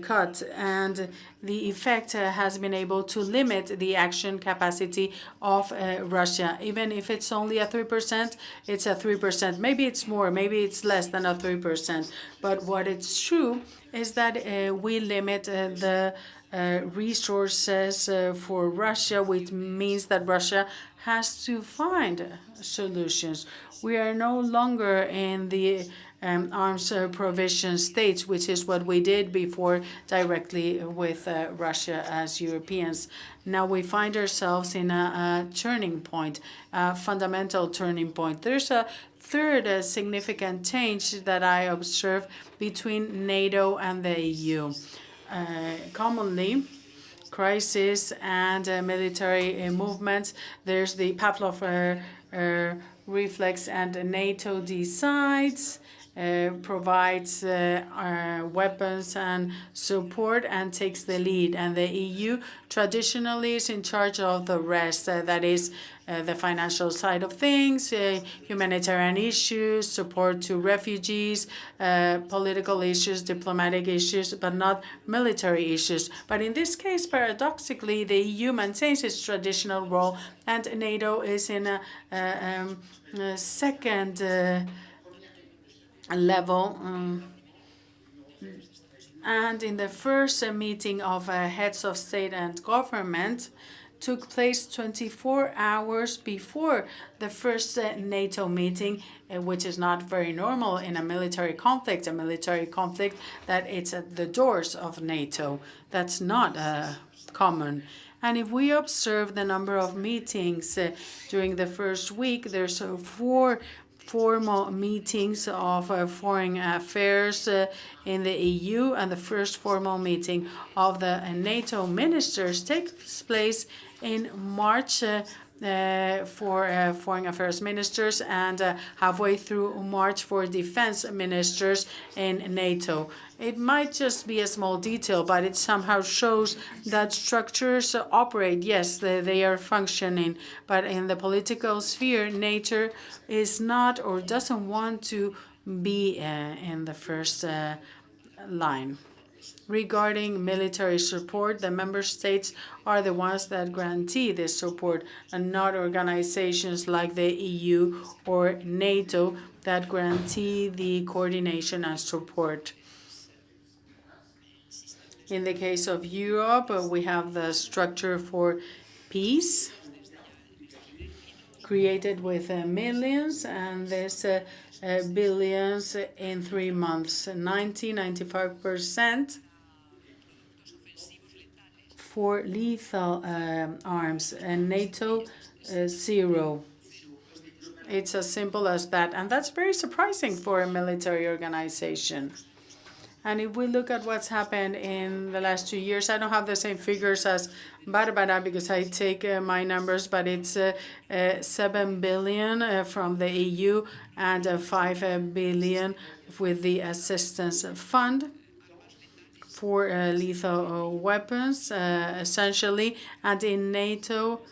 cut, and the effect has been able to limit the action capacity of Russia. Even if it's only a 3%, it's a 3%. Maybe it's more, maybe it's less than a 3%. But what it's true is that we limit the resources for Russia, which means that Russia has to find solutions. We are no longer in the arms provision states, which is what we did before directly with Russia as Europeans. Now we find ourselves in a turning point, a fundamental turning point. There's a third significant change that I observe between NATO and the EU. Commonly, crisis and military movements, there's the Pavlov reflex, and NATO decides, provides weapons and support, and takes the lead. And the EU traditionally is in charge of the rest, that is the financial side of things, humanitarian issues, support to refugees, political issues, diplomatic issues, but not military issues. But in this case, paradoxically, the EU maintains its traditional role, and NATO is in a second level. And in the first meeting of heads of state and government took place 24 hours before the first NATO meeting, which is not very normal in a military conflict that it's at the doors of NATO. That's not common. And if we observe the number of meetings during the first week, there's 4 formal meetings of foreign affairs in the EU, and the first formal meeting of the NATO ministers takes place in March for foreign affairs ministers, and halfway through March for defense ministers in NATO. It might just be a small detail, but it somehow shows that structures operate. Yes, they are functioning, but in the political sphere, NATO is not or doesn't want to be in the first line. Regarding military support, the member states are the ones that guarantee this support, and not organizations like the EU or NATO that guarantee the coordination and support. In the case of Europe, we have the structure for peace, created with millions, and there's billions in 3 months, 95% for lethal arms, and NATO 0. It's as simple as that, and that's very surprising for a military organization. And if we look at what's happened in the last 2 years, I don't have the same figures as Barbara because I take my numbers, but it's 7 billion from the EU and 5 billion with the assistance fund for lethal weapons, essentially. And in NATO,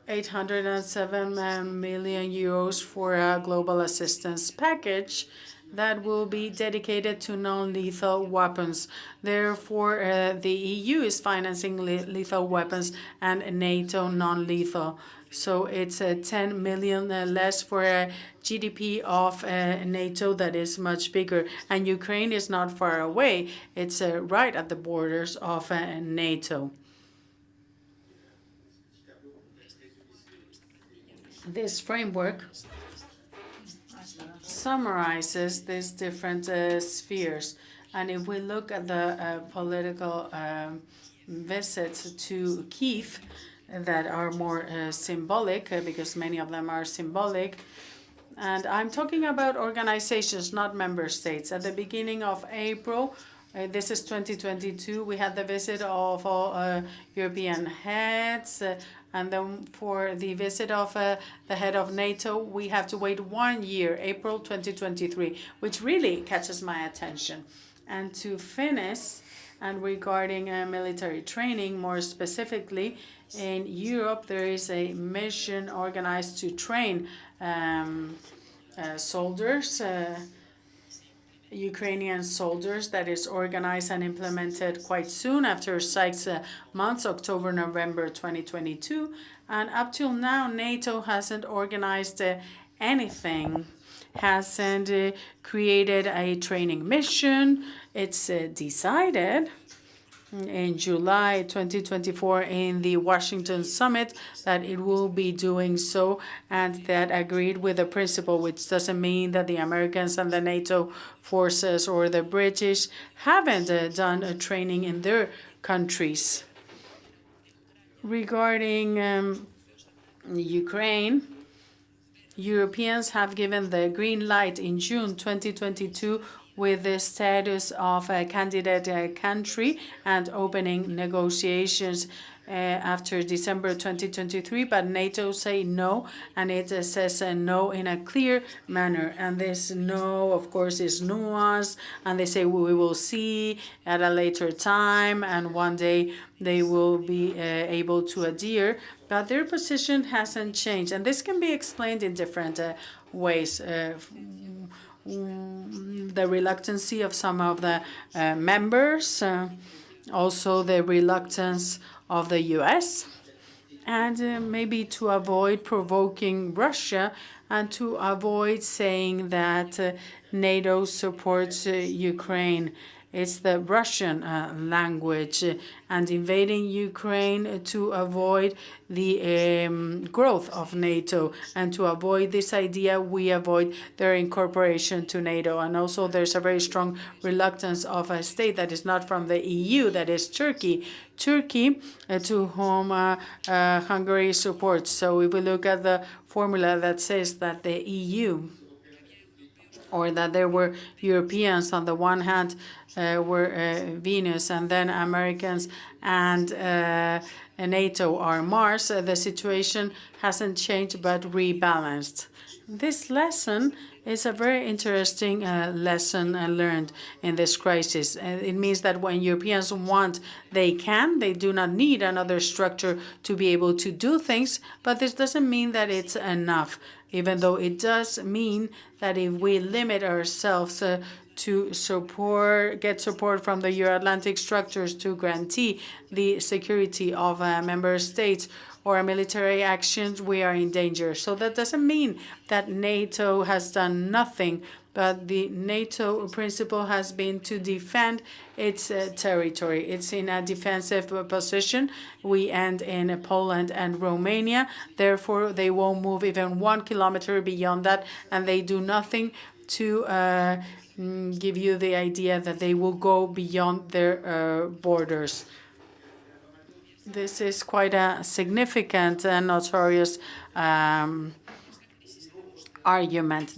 807 million euros for a global assistance package that will be dedicated to non-lethal weapons. Therefore, the EU is financing lethal weapons and NATO non-lethal. So it's 10 million less for a GDP of NATO that is much bigger. And Ukraine is not far away. It's right at the borders of NATO. This framework summarizes these different spheres. And if we look at the political visits to Kyiv that are more symbolic, because many of them are symbolic, and I'm talking about organizations, not member states. At the beginning of April, this is 2022, we had the visit of all European heads, and then for the visit of the head of NATO, we have to wait 1 year, April 2023, which really catches my attention. And to finish, and regarding military training, more specifically, in Europe, there is a mission organized to train soldiers, Ukrainian soldiers, that is organized and implemented quite soon after 6 months, October, November 2022. And up till now, NATO hasn't organized anything, hasn't created a training mission. It's decided in July 2024 in the Washington summit that it will be doing so, and that agreed with the principle, which doesn't mean that the Americans and the NATO forces or the British haven't done a training in their countries. Regarding Ukraine, Europeans have given the green light in June 2022 with the status of a candidate country and opening negotiations after December 2023, but NATO say no, and it says no in a clear manner. And this no, of course, is nuanced, and they say we will see at a later time, and one day they will be able to adhere, but their position hasn't changed. And this can be explained in different ways. The reluctancy of some of the members, also the reluctance of the US, and maybe to avoid provoking Russia and to avoid saying that NATO supports Ukraine. It's the Russian language, and invading Ukraine to avoid the growth of NATO, and to avoid this idea, we avoid their incorporation to NATO. And also there's a very strong reluctance of a state that is not from the EU, that is Turkey, to whom Hungary supports. So if we look at the formula that says that the EU, or that there were Europeans on the one hand, were Venus, and then Americans and NATO are Mars, the situation hasn't changed but rebalanced. This lesson is a very interesting lesson learned in this crisis. It means that when Europeans want, they can. They do not need another structure to be able to do things, but this doesn't mean that it's enough, even though it does mean that if we limit ourselves to get support from the Euro-Atlantic structures to guarantee the security of member states or military actions, we are in danger. So that doesn't mean that NATO has done nothing, but the NATO principle has been to defend its territory. It's in a defensive position. We end in Poland and Romania. Therefore, they won't move even 1 kilometer beyond that, and they do nothing to give you the idea that they will go beyond their borders. This is quite a significant and notorious argument.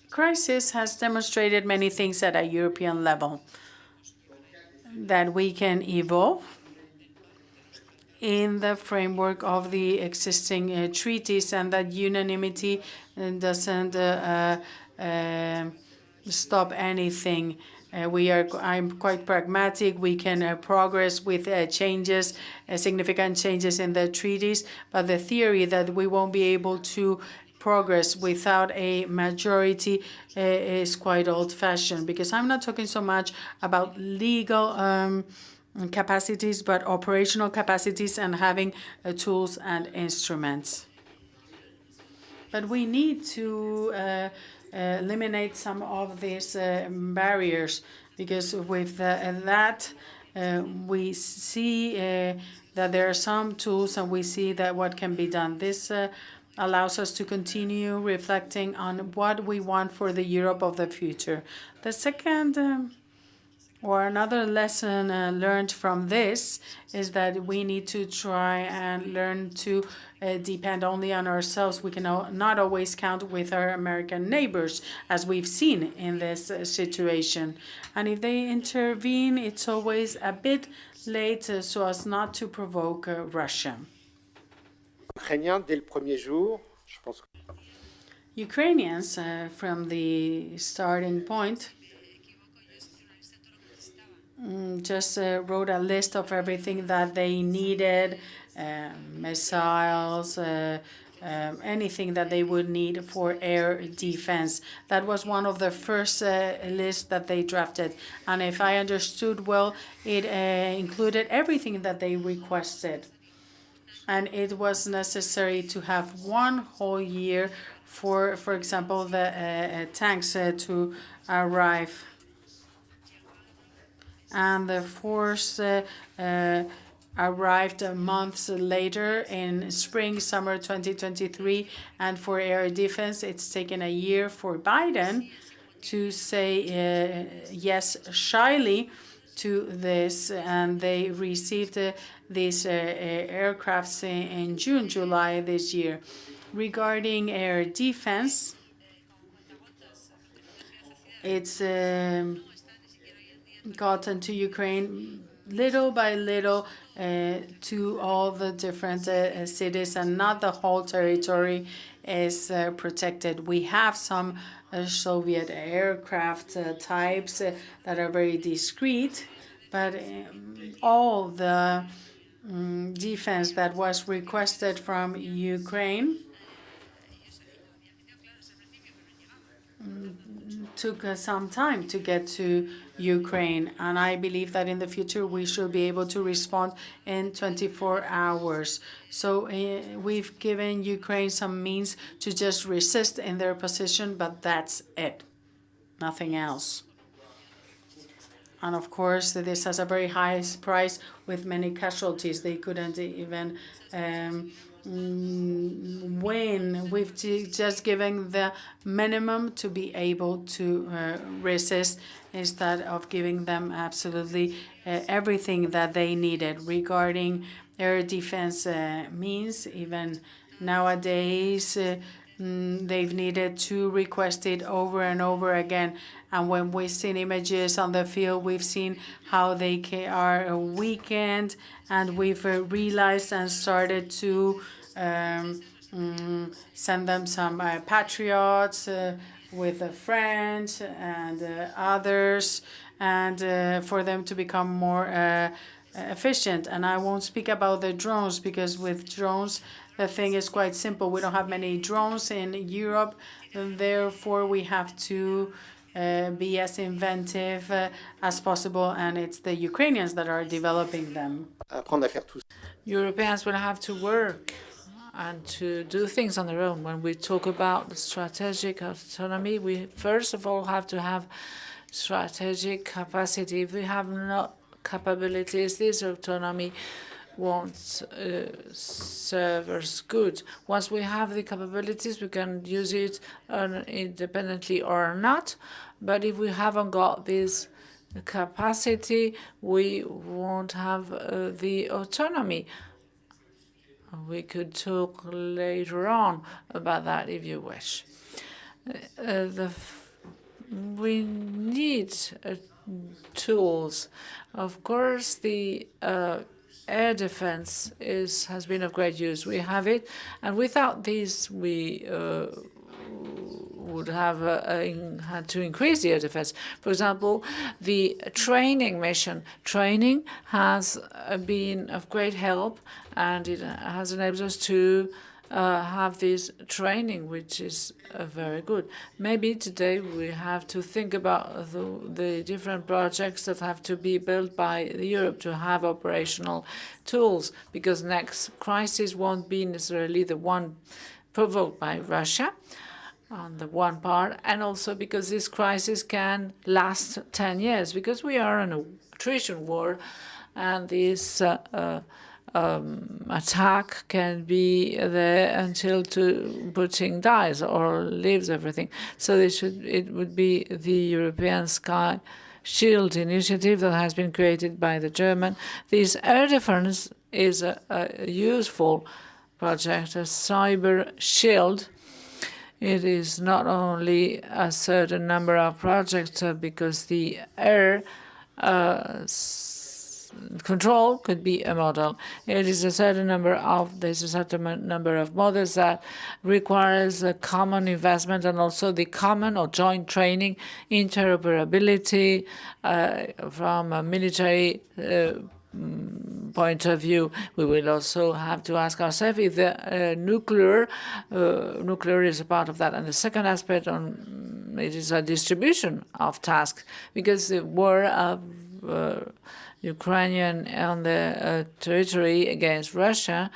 Crisis has demonstrated many things at a European level, that we can evolve in the framework of the existing treaties, and that unanimity doesn't stop anything. I'm quite pragmatic. We can progress with changes, significant changes in the treaties, but the theory that we won't be able to progress without a majority is quite old-fashioned, because I'm not talking so much about legal capacities, but operational capacities and having tools and instruments. But we need to eliminate some of these barriers, because with that we see that there are some tools, and we see that what can be done. This allows us to continue reflecting on what we want for the Europe of the future. The second or another lesson learned from this is that we need to try and learn to depend only on ourselves. We can not always count with our American neighbors, as we've seen in this situation. And if they intervene, it's always a bit late so as not to provoke Russia. Ukrainians, from the starting point, just wrote a list of everything that they needed, missiles, anything that they would need for air defense. That was one of the first lists that they drafted. And if I understood well, it included everything that they requested. And it was necessary to have 1 whole year for example, the tanks to arrive. And the force arrived months later in spring, summer 2023. And for air defense, it's taken a year for Biden to say yes shyly to this. And they received these aircrafts in June, July this year. Regarding air defense, it's gotten to Ukraine little by little to all the different cities, and not the whole territory is protected. We have some Soviet aircraft types that are very discreet, but all the defense that was requested from Ukraine took some time to get to Ukraine, and I believe that in the future we should be able to respond in 24 hours. So we've given Ukraine some means to just resist in their position, but that's it, nothing else. And of course, this has a very high price with many casualties. They couldn't even win. We've just given the minimum to be able to resist, instead of giving them absolutely everything that they needed. Regarding air defense means, even nowadays, they've needed to request it over and over again. And when we've seen images on the field, we've seen how they are weakened, and we've realized and started to send them some Patriots with the French and others, and for them to become more efficient. And I won't speak about the drones, because with drones, the thing is quite simple. We don't have many drones in Europe, and therefore we have to be as inventive as possible, and it's the Ukrainians that are developing them. Europeans will have to work and to do things on their own. When we talk about strategic autonomy, we first of all have to have strategic capacity. If we have no capabilities, this autonomy won't serve us good. Once we have the capabilities, we can use it independently or not. But if we haven't got this capacity, we won't have the autonomy. We could talk later on about that if you wish. We need tools. Of course, the air defense has been of great use. We have it, and without this, we would have had to increase the air defense. For example, the training mission. Training has been of great help, and it has enabled us to have this training, which is very good. Maybe today we have to think about the different projects that have to be built by Europe to have operational tools, because next crisis won't be necessarily the one provoked by Russia on the one part, and also because this crisis can last 10 years, because we are in a attrition war, and this attack can be there until Putin dies or leaves everything. So it would be the European Sky Shield initiative that has been created by the German. This air defense is a useful project, a cyber shield. It is not only a certain number of projects, because the air control could be a model. There's a certain number of models that requires a common investment, and also the common or joint training, interoperability from a military point of view. We will also have to ask ourselves if the nuclear is a part of that. And the second aspect it is a distribution of tasks, because the war of Ukrainian on the territory against Russia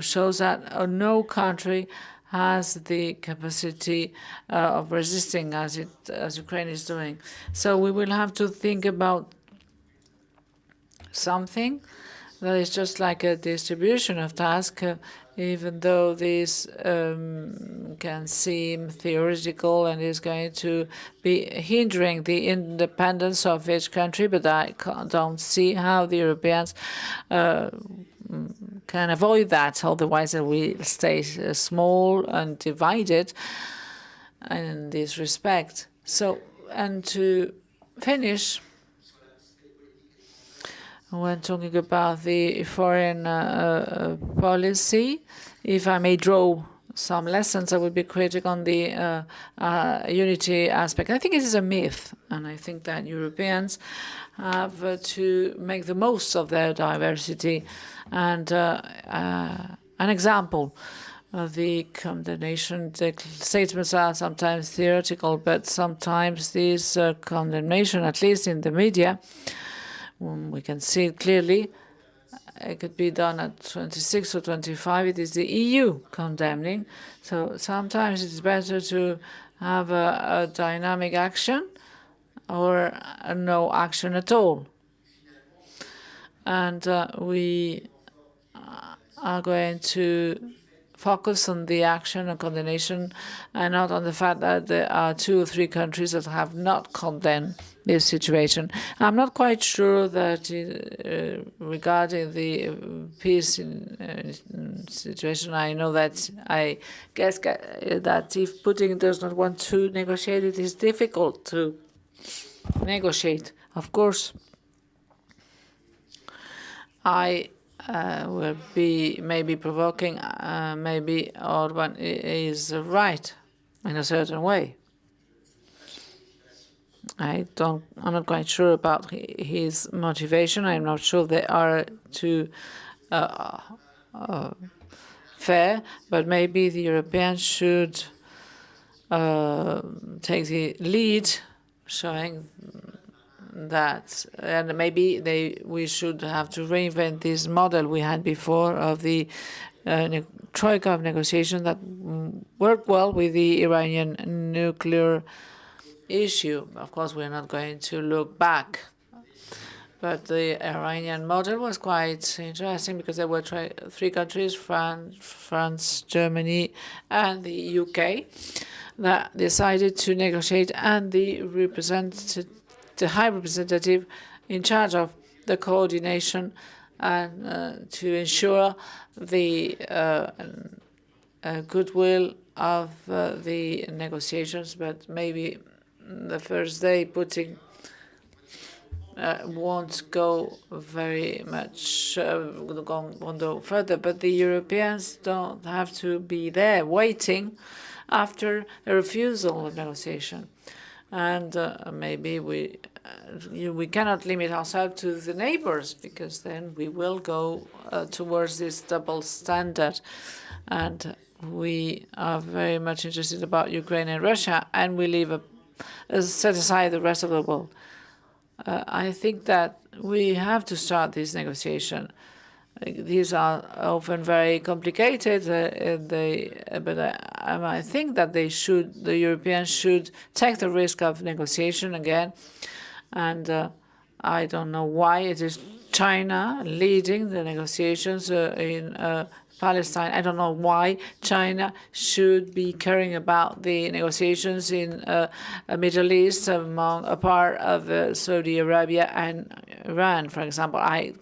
shows that no country has the capacity of resisting as Ukraine is doing. So we will have to think about something that is just like a distribution of tasks, even though this can seem theoretical and is going to be hindering the independence of each country, but I don't see how the Europeans can avoid that. Otherwise, we stay small and divided in this respect. So, and to finish, when talking about the foreign policy, if I may draw some lessons, I would be critical on the unity aspect. I think it is a myth, and I think that Europeans have to make the most of their diversity. And an example, the condemnation statements are sometimes theoretical, but sometimes this condemnation, at least in the media, we can see it clearly. It could be done at 26 or 25. It is the EU condemning. So sometimes it's better to have a dynamic action or no action at all. And we are going to focus on the action and condemnation and not on the fact that there are 2 or 3 countries that have not condemned this situation. I'm not quite sure that regarding the peace situation, I know that I guess that if Putin does not want to negotiate, it is difficult to negotiate. Of course, I will be maybe provoking, maybe Orban is right in a certain way. I'm not quite sure about his motivation. I'm not sure they are too fair, but maybe the Europeans should take the lead, showing that, and maybe we should have to reinvent this model we had before of the troika of negotiation that worked well with the Iranian nuclear issue. Of course, we're not going to look back, but the Iranian model was quite interesting because there were 3 countries, France, Germany, and the UK, that decided to negotiate, and the High Representative in charge of the coordination and to ensure the goodwill of the negotiations. But maybe the first day Putin won't go very much, won't go further. But the Europeans don't have to be there waiting after a refusal of negotiation. And maybe we cannot limit ourselves to the neighbors, because then we will go towards this double standard. And we are very much interested about Ukraine and Russia, and we set aside the rest of the world. I think that we have to start this negotiation. These are often very complicated, but I think that the Europeans should take the risk of negotiation again. And I don't know why it is China leading the negotiations in Palestine. I don't know why China should be caring about the negotiations in the Middle East among a part of Saudi Arabia and Iran, for example. I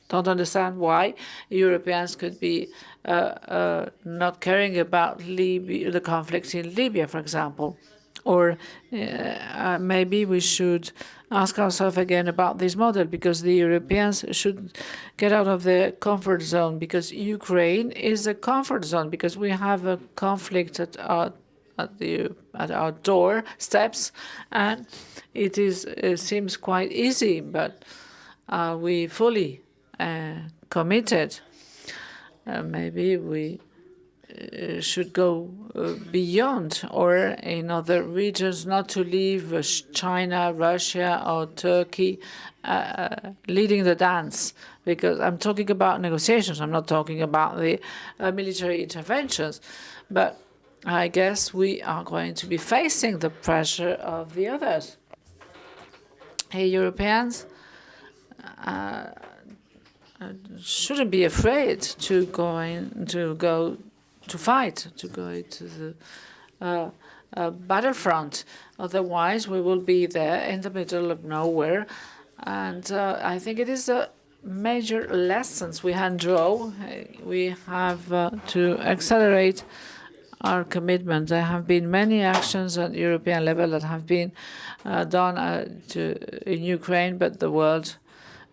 don't understand why Europeans could be not caring about Libya, the conflict in Libya, for example. Or maybe we should ask ourselves again about this model, because the Europeans should get out of their comfort zone, because Ukraine is a comfort zone, because we have a conflict at our doorsteps, and it seems quite easy, but are we fully committed? Maybe we should go beyond, or in other regions, not to leave China, Russia, or Turkey leading the dance. Because I'm talking about negotiations. I'm not talking about the military interventions. But I guess we are going to be facing the pressure of the others. Hey, Europeans shouldn't be afraid to go into the battlefront. Otherwise, we will be there in the middle of nowhere. And I think it is a major lessons we can draw. We have to accelerate our commitment. There have been many actions at European level that have been done in Ukraine, but the world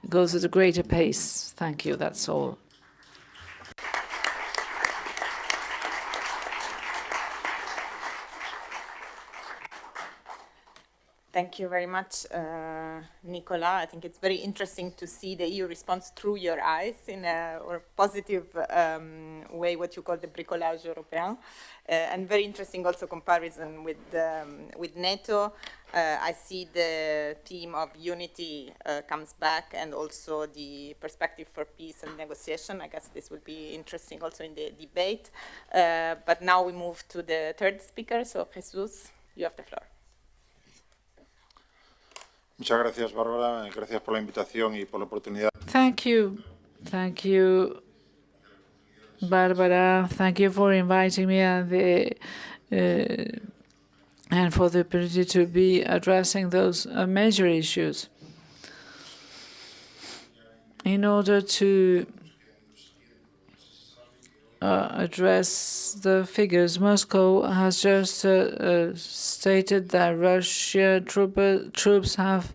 goes at a greater pace. Thank you. That's all. Thank you very much, Nicolas. I think it's very interesting to see the EU response through your eyes in a positive way, what you call the bricolage européen, and very interesting also comparison with NATO. I see the theme of unity comes back, and also the perspective for peace and negotiation. I guess this will be interesting also in the debate. But now we move to the third speaker. So, Jesus, you have the floor. Muchas gracias, Bárbara. Gracias por la invitación y por la oportunidad. Thank you. Thank you, Barbara. Thank you for inviting me and for the opportunity to be addressing those major issues. In order to address the figures, Moscow has just stated that Russian troops have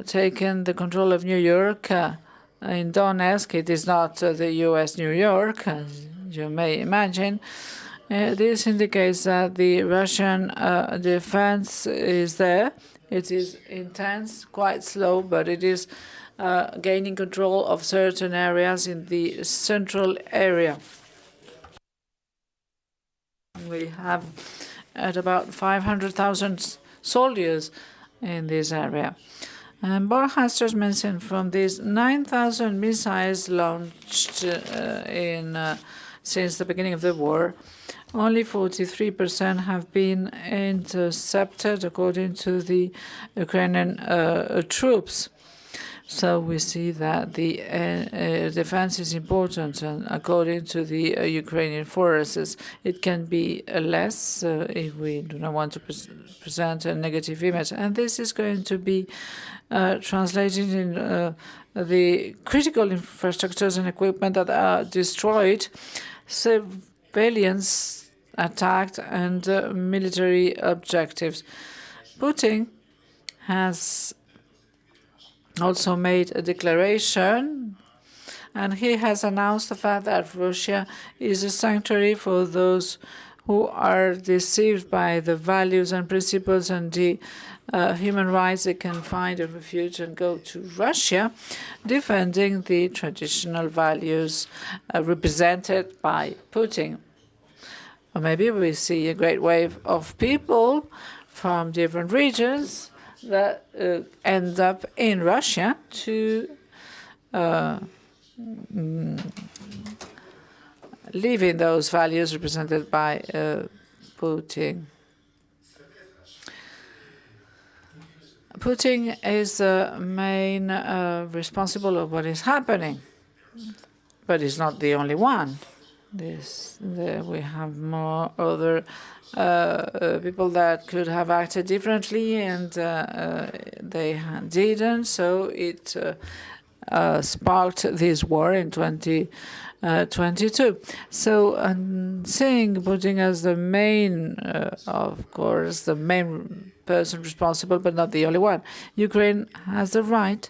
taken the control of New York. In Donetsk, it is not the U.S. New York, as you may imagine. This indicates that the Russian defense is there. It is intense, quite slow, but it is gaining control of certain areas in the central area. We have at about 500,000 soldiers in this area. And Borja has just mentioned from these 9,000 missiles launched since the beginning of the war, only 43% have been intercepted, according to the Ukrainian troops. So we see that the defense is important, and according to the Ukrainian forces, it can be less if we do not want to present a negative image. And this is going to be translated in the critical infrastructures and equipment that are destroyed, civilians attacked, and military objectives. Putin has also made a declaration, and he has announced the fact that Russia is a sanctuary for those who are deceived by the values and principles and the human rights. They can find a refuge and go to Russia, defending the traditional values represented by Putin. Or maybe we see a great wave of people from different regions that end up in Russia to live in those values represented by Putin. Putin is the main responsible of what is happening, but he's not the only one. We have more other people that could have acted differently, and they didn't. So it sparked this war in 2022. So seeing Putin as the main, of course, the main person responsible, but not the only one, Ukraine has the right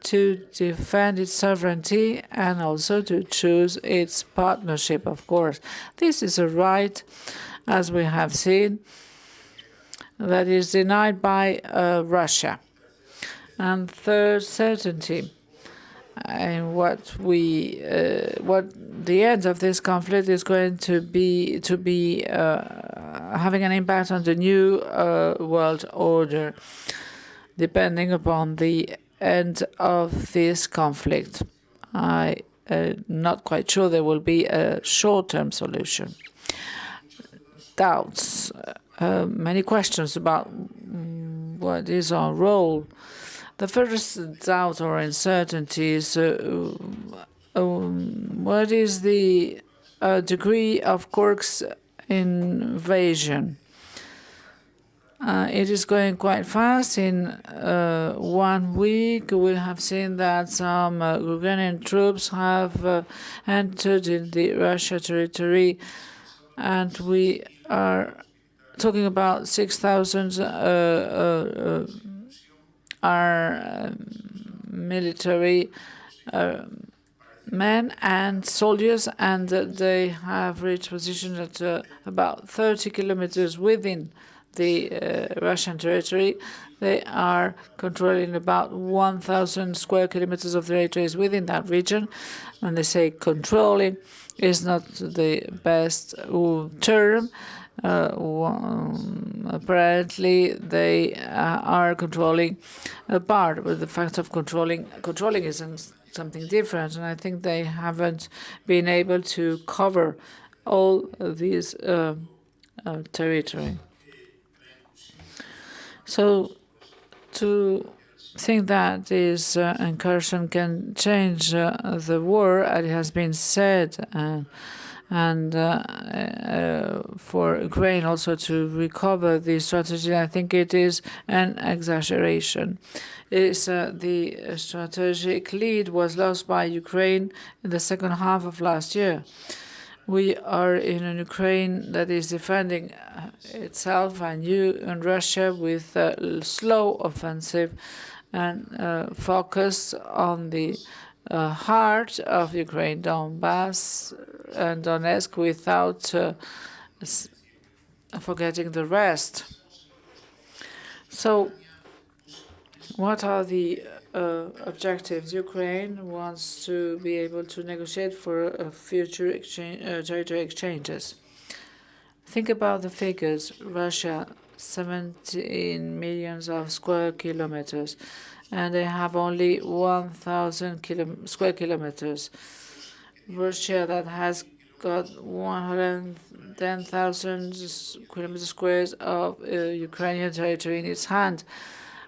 to defend its sovereignty and also to choose its partnership, of course. This is a right, as we have seen, that is denied by Russia. And third, certainty. And what the end of this conflict is going to be having an impact on the new world order, depending upon the end of this conflict. I'm not quite sure there will be a short-term solution. Doubts, many questions about what is our role. The first doubt or uncertainty is what is the degree of Cork's invasion? It is going quite fast. In 1 week, we have seen that some Ukrainian troops have entered in the Russia territory, and we are talking about 6,000 military men and soldiers, and they have reached position at about 30 kilometers within the Russian territory. They are controlling about 1,000 square kilometers of territories within that region. When they say controlling, is not the best term. Apparently, they are controlling a part, but the fact of controlling isn't something different, and I think they haven't been able to cover all these territory. So to think that this incursion can change the war, it has been said, and for Ukraine also to recover the strategy, I think it is an exaggeration. The strategic lead was lost by Ukraine in the second half of last year. We are in a Ukraine that is defending itself, and you and Russia with a slow offensive and focused on the heart of Ukraine, Donbass and Donetsk, without forgetting the rest. So what are the objectives? Ukraine wants to be able to negotiate for future territory exchanges. Think about the figures. Russia, 17 million of square kilometers, and they have only 1,000 square kilometers. Russia, that has got 110,000 kilometers squares of Ukrainian territory in its hand.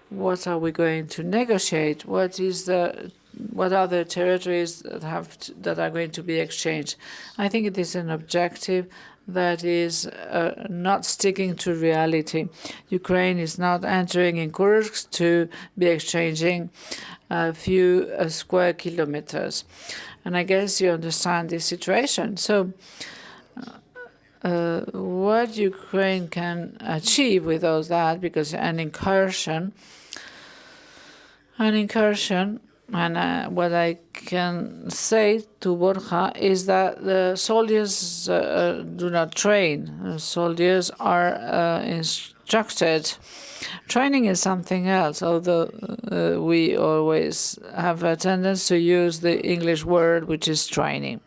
What are we going to negotiate? What are the territories that are going to be exchanged? I think it is an objective that is not sticking to reality. Ukraine is not entering in Kursk to be exchanging a few square kilometers. And I guess you understand this situation. So what Ukraine can achieve with all that, because an incursion, and what I can say to Borja is that the soldiers do not train. Soldiers are instructed. Training is something else, although we always have a tendency to use the English word, which is training.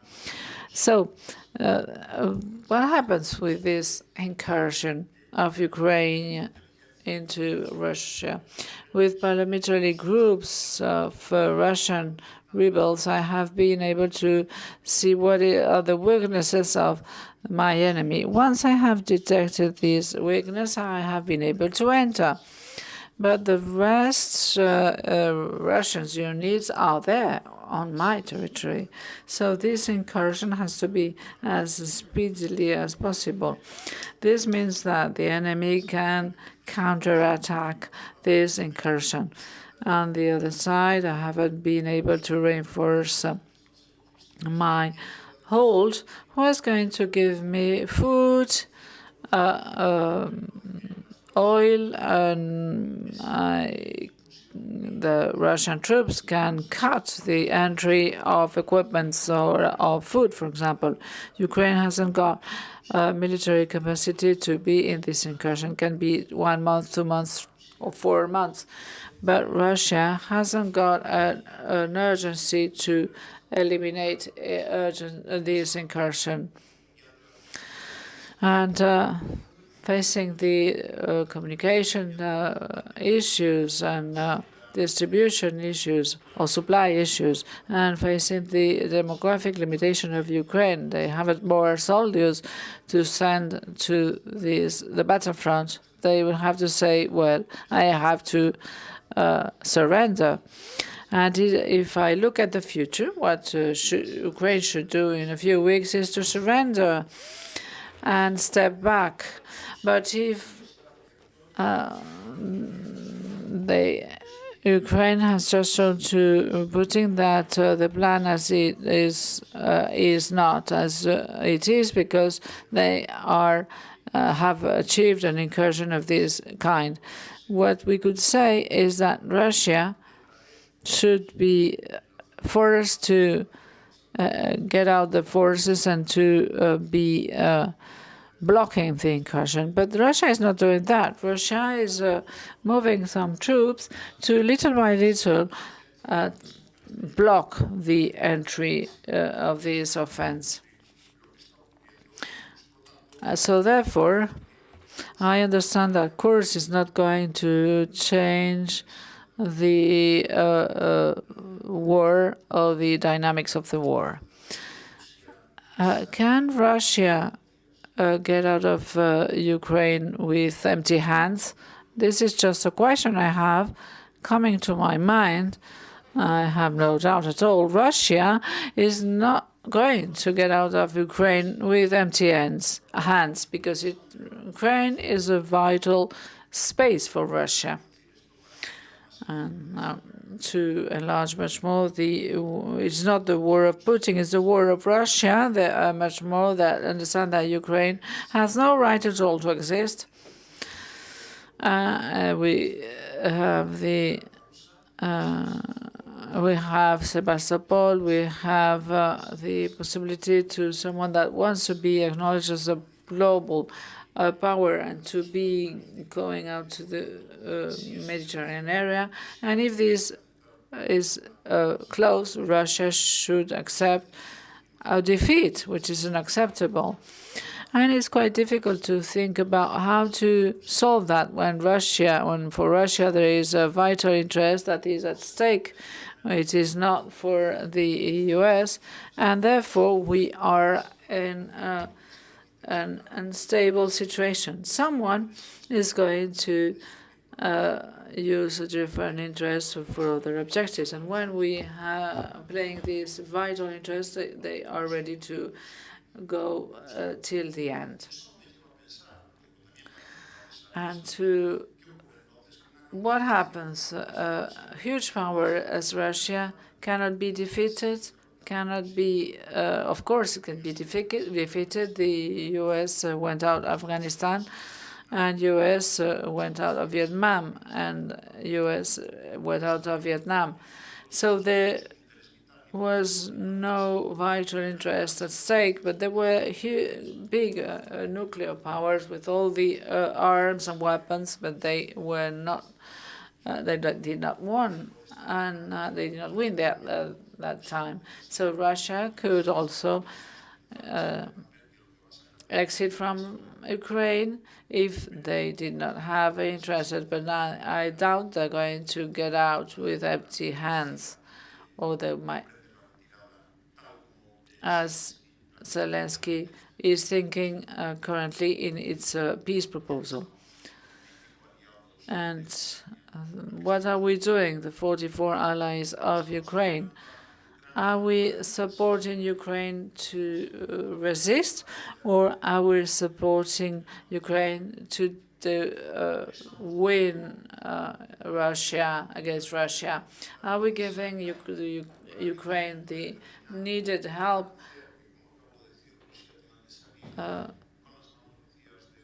So what happens with this incursion of Ukraine into Russia? With paramilitary groups of Russian rebels, I have been able to see what are the weaknesses of my enemy. Once I have detected this weakness, I have been able to enter. But the rest, Russians units are there on my territory. So this incursion has to be as speedily as possible. This means that the enemy can counterattack this incursion. On the other side, I haven't been able to reinforce my hold. Who is going to give me food, oil, and the Russian troops can cut the entry of equipment or of food, for example. Ukraine hasn't got military capacity to be in this incursion. Can be 1 month, 2 months, or 4 months. But Russia hasn't got an urgency to eliminate this incursion. And facing the communication issues and distribution issues or supply issues, and facing the demographic limitation of Ukraine, they haven't more soldiers to send to the battlefront. They will have to say, well, I have to surrender. And if I look at the future, what Ukraine should do in a few weeks is to surrender and step back. But if Ukraine has just shown to Putin that the plan as it is not as it is, because they have achieved an incursion of this kind. What we could say is that Russia should be forced to get out the forces and to be blocking the incursion. But Russia is not doing that. Russia is moving some troops to little by little block the entry of this offense. So therefore, I understand that Kursk is not going to change the war or the dynamics of the war. Can Russia get out of Ukraine with empty hands? This is just a question I have coming to my mind. I have no doubt at all. Russia is not going to get out of Ukraine with empty hands because Ukraine is a vital space for Russia. And to enlarge much more, it's not the war of Putin, it's the war of Russia. There are much more that understand that Ukraine has no right at all to exist. We have Sebastopol, we have the possibility to someone that wants to be acknowledged as a global power and to be going out to the Mediterranean area. And if this is close, Russia should accept a defeat, which is unacceptable. And it's quite difficult to think about how to solve that when for Russia there is a vital interest that is at stake. It is not for the US, and therefore we are in an unstable situation. Someone is going to use a different interest for other objectives, and when we are playing these vital interests, they are ready to go till the end. And to what happens? A huge power as Russia cannot be defeated, cannot be, of course it can be defeated. The US went out of Afghanistan, and US went out of Vietnam, and US went out of Vietnam. So there was no vital interest at stake, but there were big nuclear powers with all the arms and weapons, but they were not. They did not win, and they did not win that time. So Russia could also exit from Ukraine if they did not have interest. But I doubt they're going to get out with empty hands, or they might, as Zelensky is thinking currently in its peace proposal. And what are we doing, the 44 allies of Ukraine? Are we supporting Ukraine to resist, or are we supporting Ukraine to win Russia against Russia? Are we giving Ukraine the needed help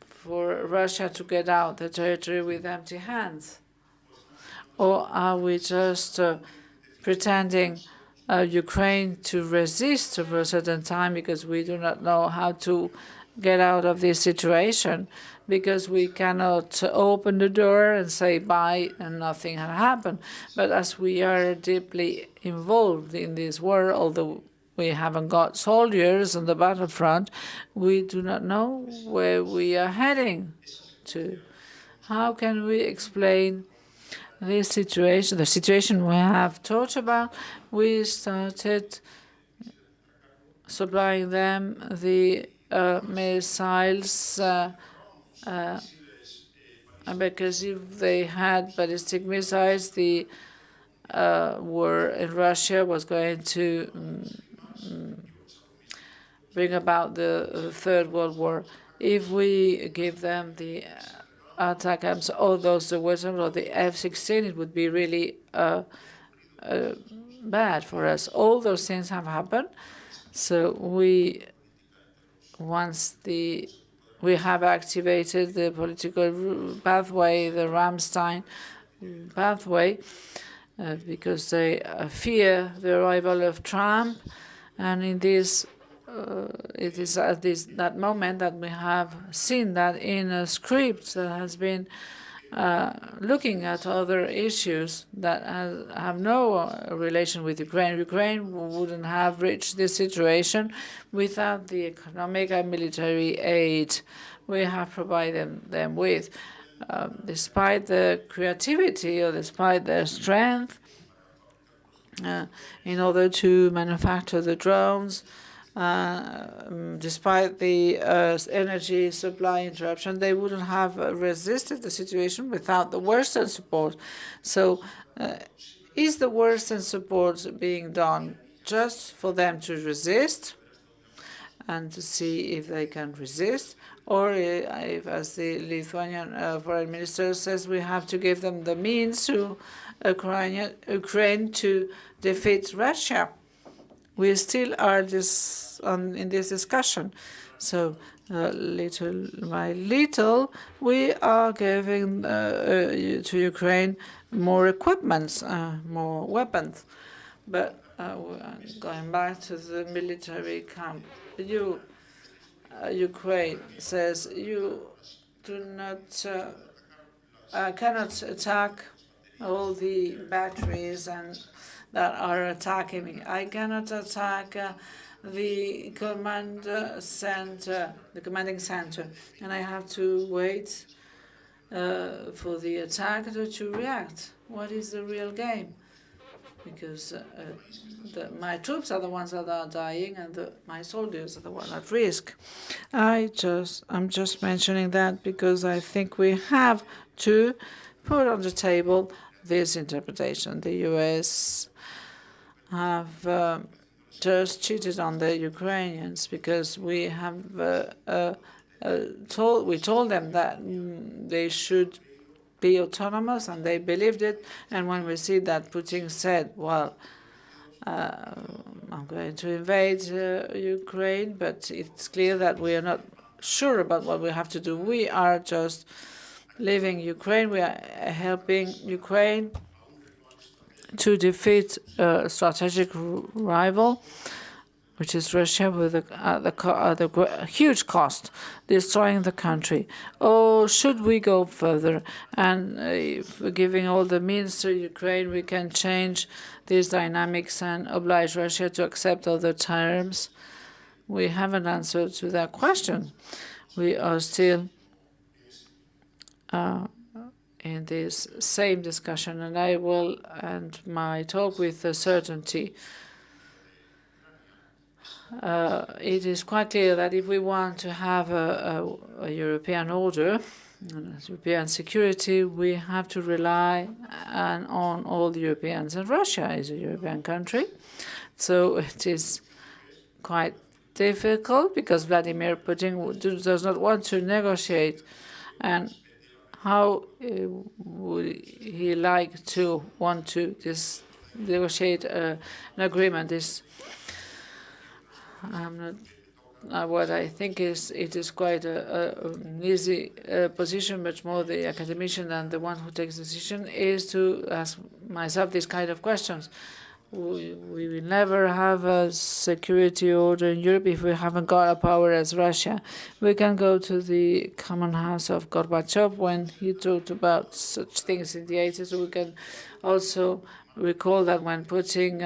for Russia to get out the territory with empty hands? Or are we just pretending Ukraine to resist for a certain time because we do not know how to get out of this situation, because we cannot open the door and say bye and nothing had happened? But as we are deeply involved in this war, although we haven't got soldiers on the battlefront, we do not know where we are heading to. How can we explain this situation, the situation we have talked about? We started supplying them the missiles because if they had ballistic missiles, the war in Russia was going to bring about the Third World War. If we give them the attack arms, all those the weapons or the F-16, it would be really bad for us. All those things have happened. So once we have activated the political pathway, the Ramstein pathway, because they fear the arrival of Trump, and in this, it is at that moment that we have seen that in a script that has been looking at other issues that have no relation with Ukraine. Ukraine wouldn't have reached this situation without the economic and military aid we have provided them with. Despite the creativity or despite their strength in order to manufacture the drones, despite the energy supply interruption, they wouldn't have resisted the situation without the Western support. So is the Western support being done just for them to resist and to see if they can resist, or if, as the Lithuanian foreign minister says, we have to give them the means to Ukraine to defeat Russia? We still are in this discussion. So little by little, we are giving to Ukraine more equipment, more weapons. But going back to the military camp, Ukraine says you do not cannot attack all the batteries and that are attacking me. I cannot attack the command center, the commanding center, and I have to wait for the attacker to react. What is the real game? Because my troops are the ones that are dying, and my soldiers are the ones at risk. I'm just mentioning that because I think we have to put on the table this interpretation. The U.S. have just cheated on the Ukrainians because we have told them that they should be autonomous, and they believed it. And when we see that Putin said, well, I'm going to invade Ukraine, but it's clear that we are not sure about what we have to do. We are just leaving Ukraine. We are helping Ukraine to defeat a strategic rival, which is Russia, with a huge cost, destroying the country. Or should we go further? And if we're giving all the means to Ukraine, we can change these dynamics and oblige Russia to accept other terms? We haven't answered to that question. We are still in this same discussion, and I will end my talk with a certainty. It is quite clear that if we want to have a European order, European security, we have to rely on all the Europeans. And Russia is a European country, so it is quite difficult because Vladimir Putin does not want to negotiate. And how would he like to want to negotiate an agreement? What I think is it is quite an easy position, much more the academician than the one who takes the decision, is to ask myself these kind of questions. We will never have a security order in Europe if we haven't got a power as Russia. We can go to the common house of Gorbachev when he talked about such things in the 80s. We can also recall that when Putin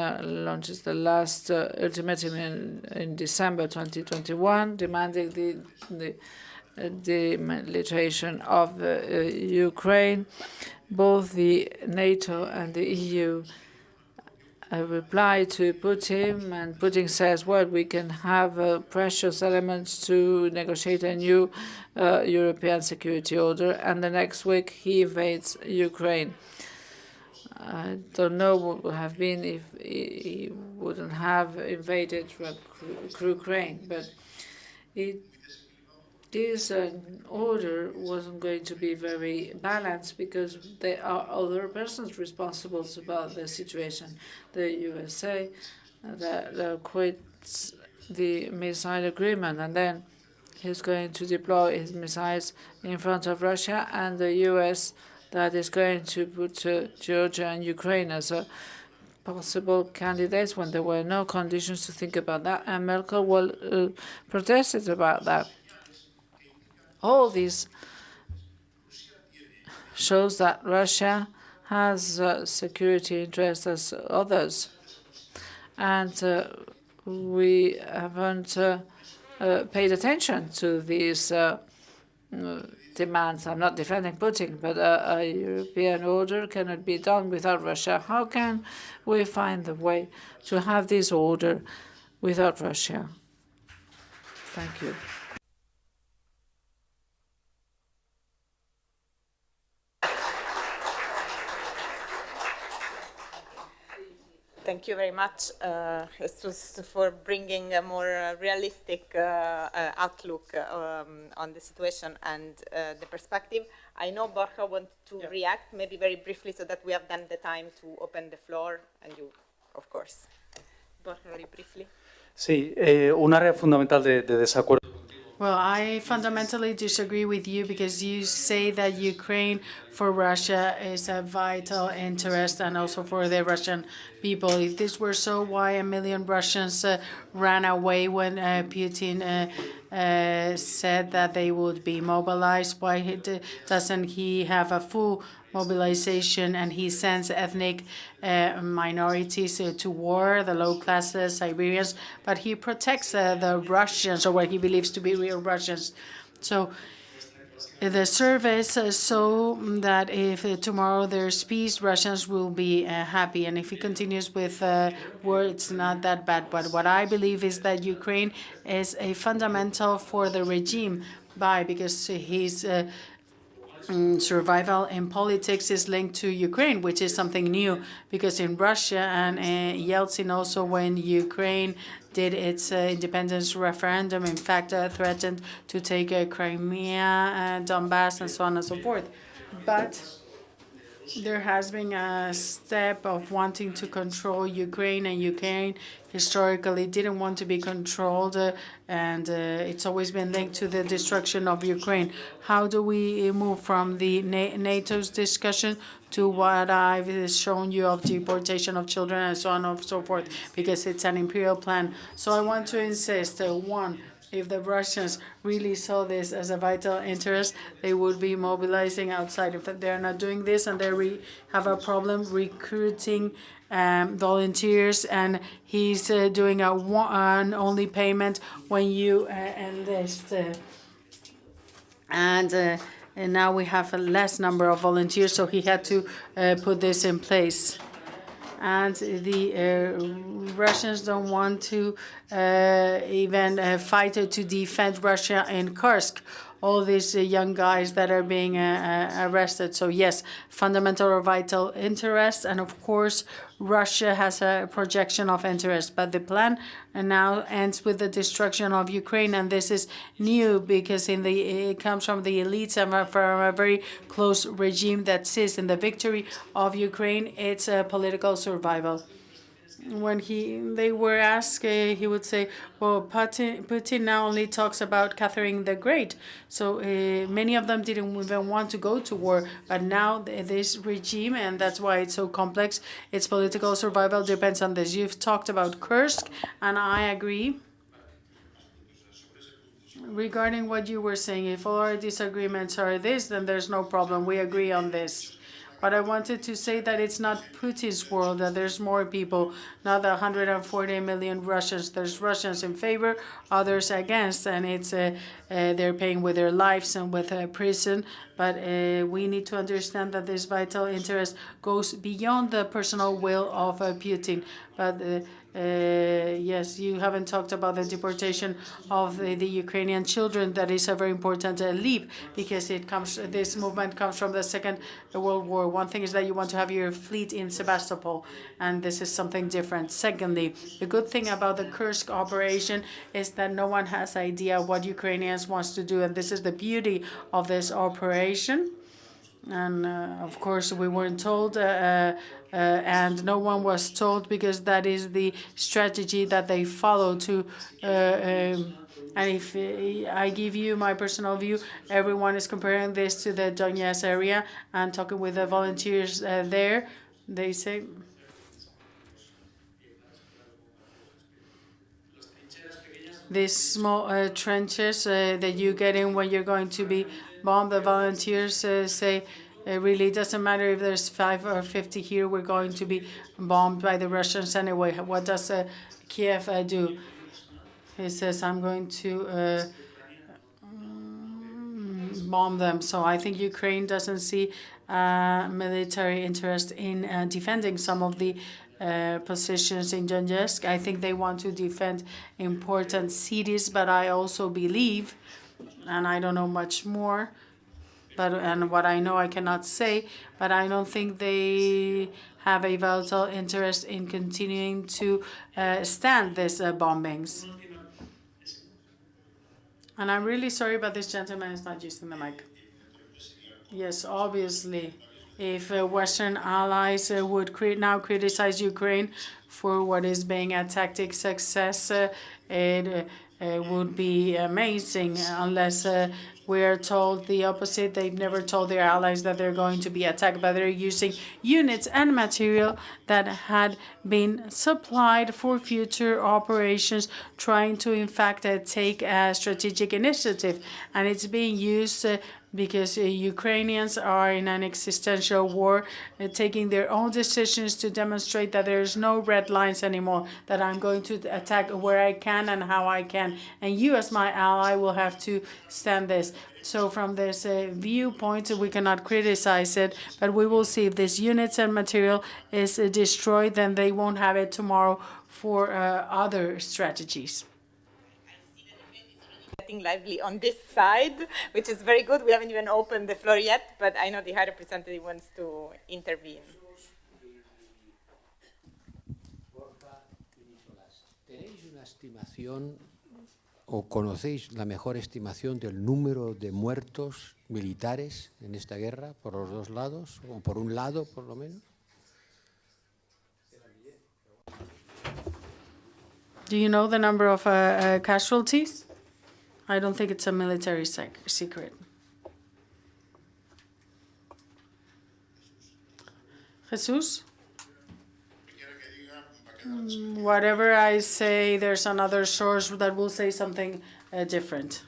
launches the last ultimatum in December 2021, demanding the demilitarization of Ukraine, both the NATO and the EU reply to Putin, and Putin says, well, we can have precious elements to negotiate a new European security order, and the next week he invades Ukraine. I don't know what would have been if he wouldn't have invaded Ukraine, but this order wasn't going to be very balanced because there are other persons responsible about the situation. The USA that quits the missile agreement, and then he's going to deploy his missiles in front of Russia, and the US that is going to put Georgia and Ukraine as a possible candidates when there were no conditions to think about that, and Merkel protested about that. All this shows that Russia has security interests as others, and we haven't paid attention to these demands. I'm not defending Putin, but a European order cannot be done without Russia. How can we find the way to have this order without Russia? Thank you. Thank you very much. It was for bringing a more realistic outlook on the situation and the perspective. I know Borja wants to react, maybe very briefly, so that we have then the time to open the floor, and you, of course. Borja, very briefly. Sí, un área fundamental de desacuerdo. Well, I fundamentally disagree with you because you say that Ukraine for Russia is a vital interest and also for the Russian people. If this were so, why 1 million Russians ran away when Putin said that they would be mobilized? Why doesn't he have a full mobilization and he sends ethnic minorities to war, the low classes, Siberians, but he protects the Russians, or what he believes to be real Russians. So the surveys show that if tomorrow there's peace, Russians will be happy. And if he continues with war, it's not that bad. But what I believe is that Ukraine is a fundamental for the regime. Because he's survival in politics is linked to Ukraine, which is something new, because in Russia and Yeltsin also, when Ukraine did its independence referendum, in fact threatened to take Crimea, Donbass, and so on and so forth. But there has been a step of wanting to control Ukraine, and Ukraine historically didn't want to be controlled, and it's always been linked to the destruction of Ukraine. How do we move from the NATO's discussion to what I've shown you of deportation of children and so on and so forth, because it's an imperial plan? So I want to insist, one, if the Russians really saw this as a vital interest, they would be mobilizing outside. If they're not doing this and they have a problem recruiting volunteers, and he's doing an only payment when you enlist. And now we have a less number of volunteers, so he had to put this in place. And the Russians don't want to even fight to defend Russia in Kursk, all these young guys that are being arrested. So yes, fundamental or vital interest, and of course Russia has a projection of interest. But the plan now ends with the destruction of Ukraine, and this is new because it comes from the elites and from a very close regime that says in the victory of Ukraine, it's a political survival. When they were asked, he would say, well, Putin now only talks about Catherine the Great. So many of them didn't even want to go to war. But now this regime, and that's why it's so complex, its political survival depends on this. You've talked about Kursk, and I agree. Regarding what you were saying, if all our disagreements are this, then there's no problem. We agree on this. But I wanted to say that it's not Putin's world, that there's more people, not the 140 million Russians. There's Russians in favor, others against, and it's they're paying with their lives and with prison. But we need to understand that this vital interest goes beyond the personal will of Putin. But yes, you haven't talked about the deportation of the Ukrainian children. That is a very important leap, because this movement comes from the Second World War. One thing is that you want to have your fleet in Sebastopol, and this is something different. Secondly, the good thing about the Kursk operation is that no one has idea what Ukrainians wants to do, and this is the beauty of this operation. And of course, we weren't told, and no one was told, because that is the strategy that they follow to. And if I give you my personal view, everyone is comparing this to the Donetsk area, and talking with the volunteers there, they say. These small trenches that you get in when you're going to be bombed, the volunteers say, it really doesn't matter if there's 5 or 50 here, we're going to be bombed by the Russians anyway. What does Kiev do? He says, I'm going to bomb them. So I think Ukraine doesn't see military interest in defending some of the positions in Donetsk. I think they want to defend important cities, but I also believe, and I don't know much more, and what I know I cannot say, but I don't think they have a vital interest in continuing to stand these bombings. And I'm really sorry, but this gentleman is not using the mic. Yes, obviously, if Western allies would now criticize Ukraine for what is being a tactic success, it would be amazing unless we are told the opposite. They've never told their allies that they're going to be attacked, but they're using units and material that had been supplied for future operations, trying to, in fact, take a strategic initiative. And it's being used because Ukrainians are in an existential war, taking their own decisions to demonstrate that there's no red lines anymore, that I'm going to attack where I can and how I can. And you, as my ally, will have to stand this. So from this viewpoint, we cannot criticize it, but we will see if this units and material is destroyed, then they won't have it tomorrow for other strategies. Lively on this side, which is very good. We haven't even opened the floor yet, but I know the High Representative wants to intervene. ¿Tenéis una estimación o conocéis la mejor estimación del número de muertos militares en esta guerra por los dos lados, o por un lado por lo menos? Do you know the number of casualties? I don't think it's a military secret. Jesus? Whatever I say, there's another source that will say something different.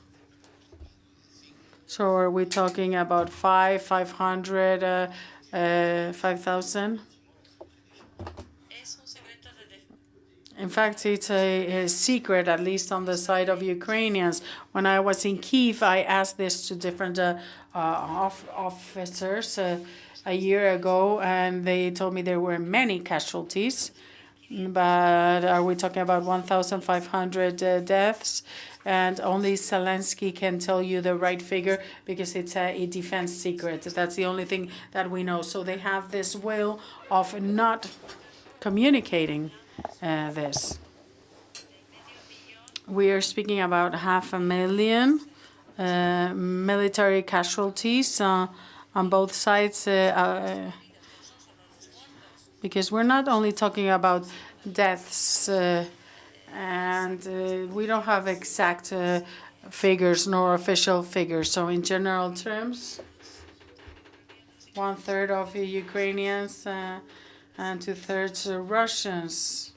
So are we talking about 500, 5,000? In fact, it's a secret, at least on the side of Ukrainians. When I was in Kyiv, I asked this to different officers a year ago, and they told me there were many casualties. But are we talking about 1,500 deaths? And only Zelensky can tell you the right figure because it's a defense secret. That's the only thing that we know. So they have this will of not communicating this. We are speaking about 500,000 military casualties on both sides, because we're not only talking about deaths, and we don't have exact figures nor official figures. So in general terms, 1/3 of Ukrainians and 2/3 Russians.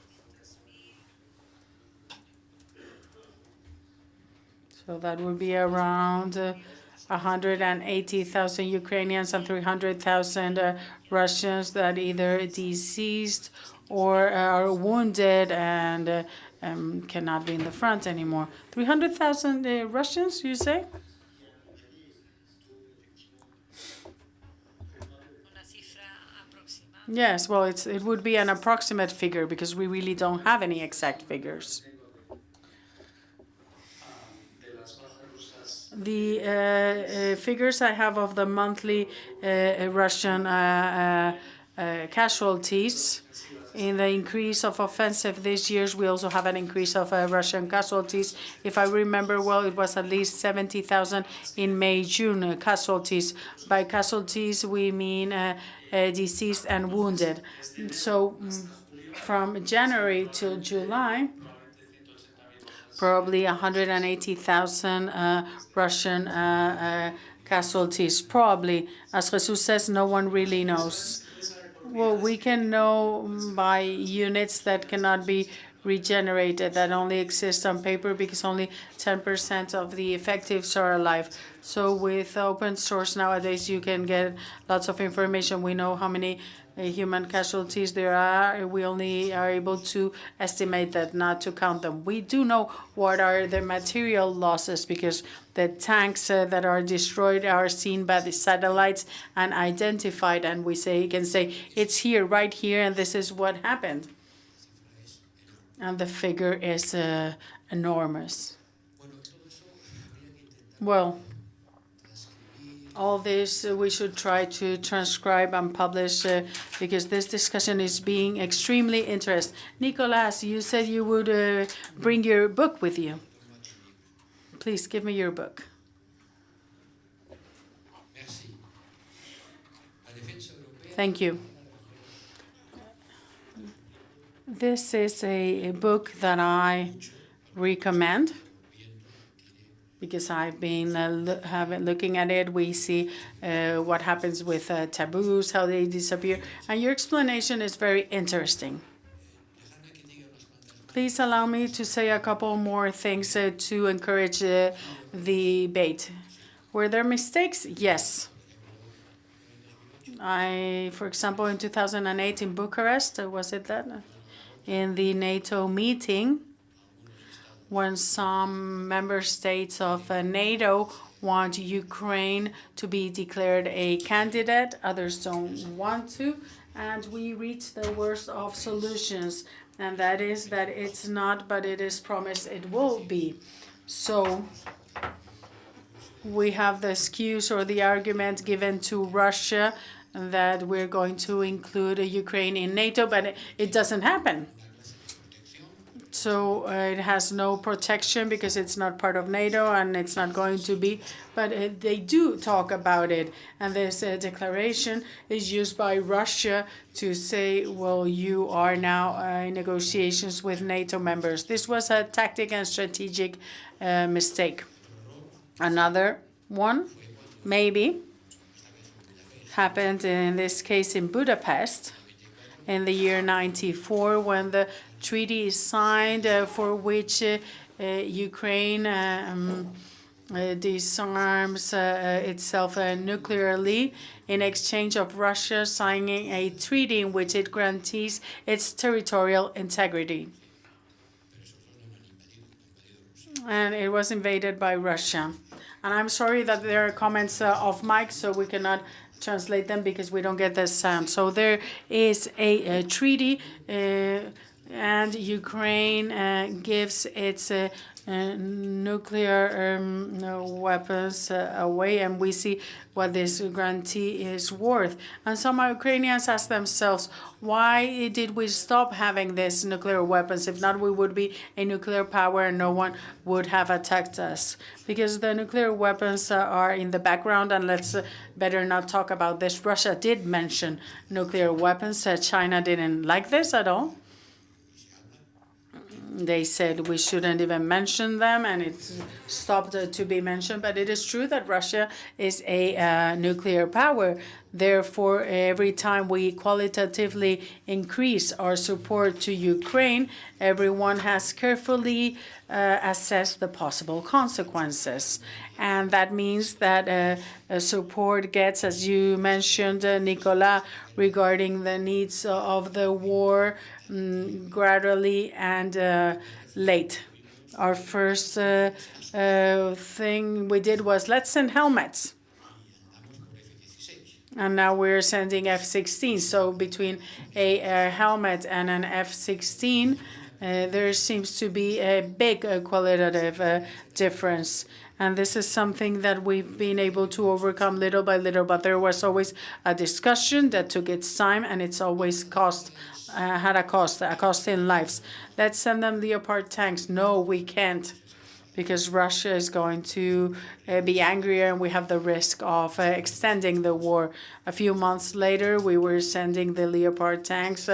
So that would be around 180,000 Ukrainians and 300,000 Russians that either deceased or are wounded and cannot be in the front anymore. 300,000 Russians, you say? Yes, well, it would be an approximate figure because we really don't have any exact figures. The figures I have of the monthly Russian casualties, in the increase of offensive this year, we also have an increase of Russian casualties. If I remember well, it was at least 70,000 in May, June casualties. By casualties, we mean deceased and wounded. So from January till July, probably 180,000 Russian casualties. Probably, as Jesus says, no one really knows. Well, we can know by units that cannot be regenerated, that only exist on paper because only 10% of the effectives are alive. So with open source nowadays, you can get lots of information. We know how many human casualties there are. We only are able to estimate that, not to count them. We do know what are the material losses because the tanks that are destroyed are seen by the satellites and identified, and we can say it's here, right here, and this is what happened. And the figure is enormous. Well, all this we should try to transcribe and publish because this discussion is being extremely interesting. Nicolas, you said you would bring your book with you. Please give me your book. Thank you. This is a book that I recommend because I've been looking at it. We see what happens with taboos, how they disappear, and your explanation is very interesting. Please allow me to say a couple more things to encourage the debate. Were there mistakes? Yes. For example, in 2008 in Bucharest, was it that? In the NATO meeting, when some member states of NATO want Ukraine to be declared a candidate, others don't want to, and we reach the worst of solutions, and that is that it's not, but it is promised it will be. So we have the excuse or the argument given to Russia that we're going to include Ukraine in NATO, but it doesn't happen. So it has no protection because it's not part of NATO and it's not going to be. But they do talk about it. And this declaration is used by Russia to say, well, you are now in negotiations with NATO members. This was a tactic and strategic mistake. Another one, maybe, happened in this case in Budapest in the year 1994 when the treaty is signed for which Ukraine disarms itself nuclearly in exchange of Russia signing a treaty in which it guarantees its territorial integrity. And it was invaded by Russia. And I'm sorry that there are comments off mic, so we cannot translate them because we don't get the sound. So there is a treaty and Ukraine gives its nuclear weapons away, and we see what this guarantee is worth. And some Ukrainians ask themselves, why did we stop having these nuclear weapons? If not, we would be a nuclear power and no one would have attacked us. Because the nuclear weapons are in the background, and let's better not talk about this. Russia did mention nuclear weapons. China didn't like this at all. They said we shouldn't even mention them, and it stopped to be mentioned. But it is true that Russia is a nuclear power. Therefore, every time we qualitatively increase our support to Ukraine, everyone has carefully assessed the possible consequences. And that means that support gets, as you mentioned, Nicolas, regarding the needs of the war, gradually and late. Our first thing we did was let's send helmets. And now we're sending F-16. So between a helmet and an F-16, there seems to be a big qualitative difference. And this is something that we've been able to overcome little by little. But there was always a discussion that took its time, and it's always had a cost in lives. Let's send them Leopard tanks. No, we can't, because Russia is going to be angrier, and we have the risk of extending the war. A few months later, we were sending the Leopard tanks,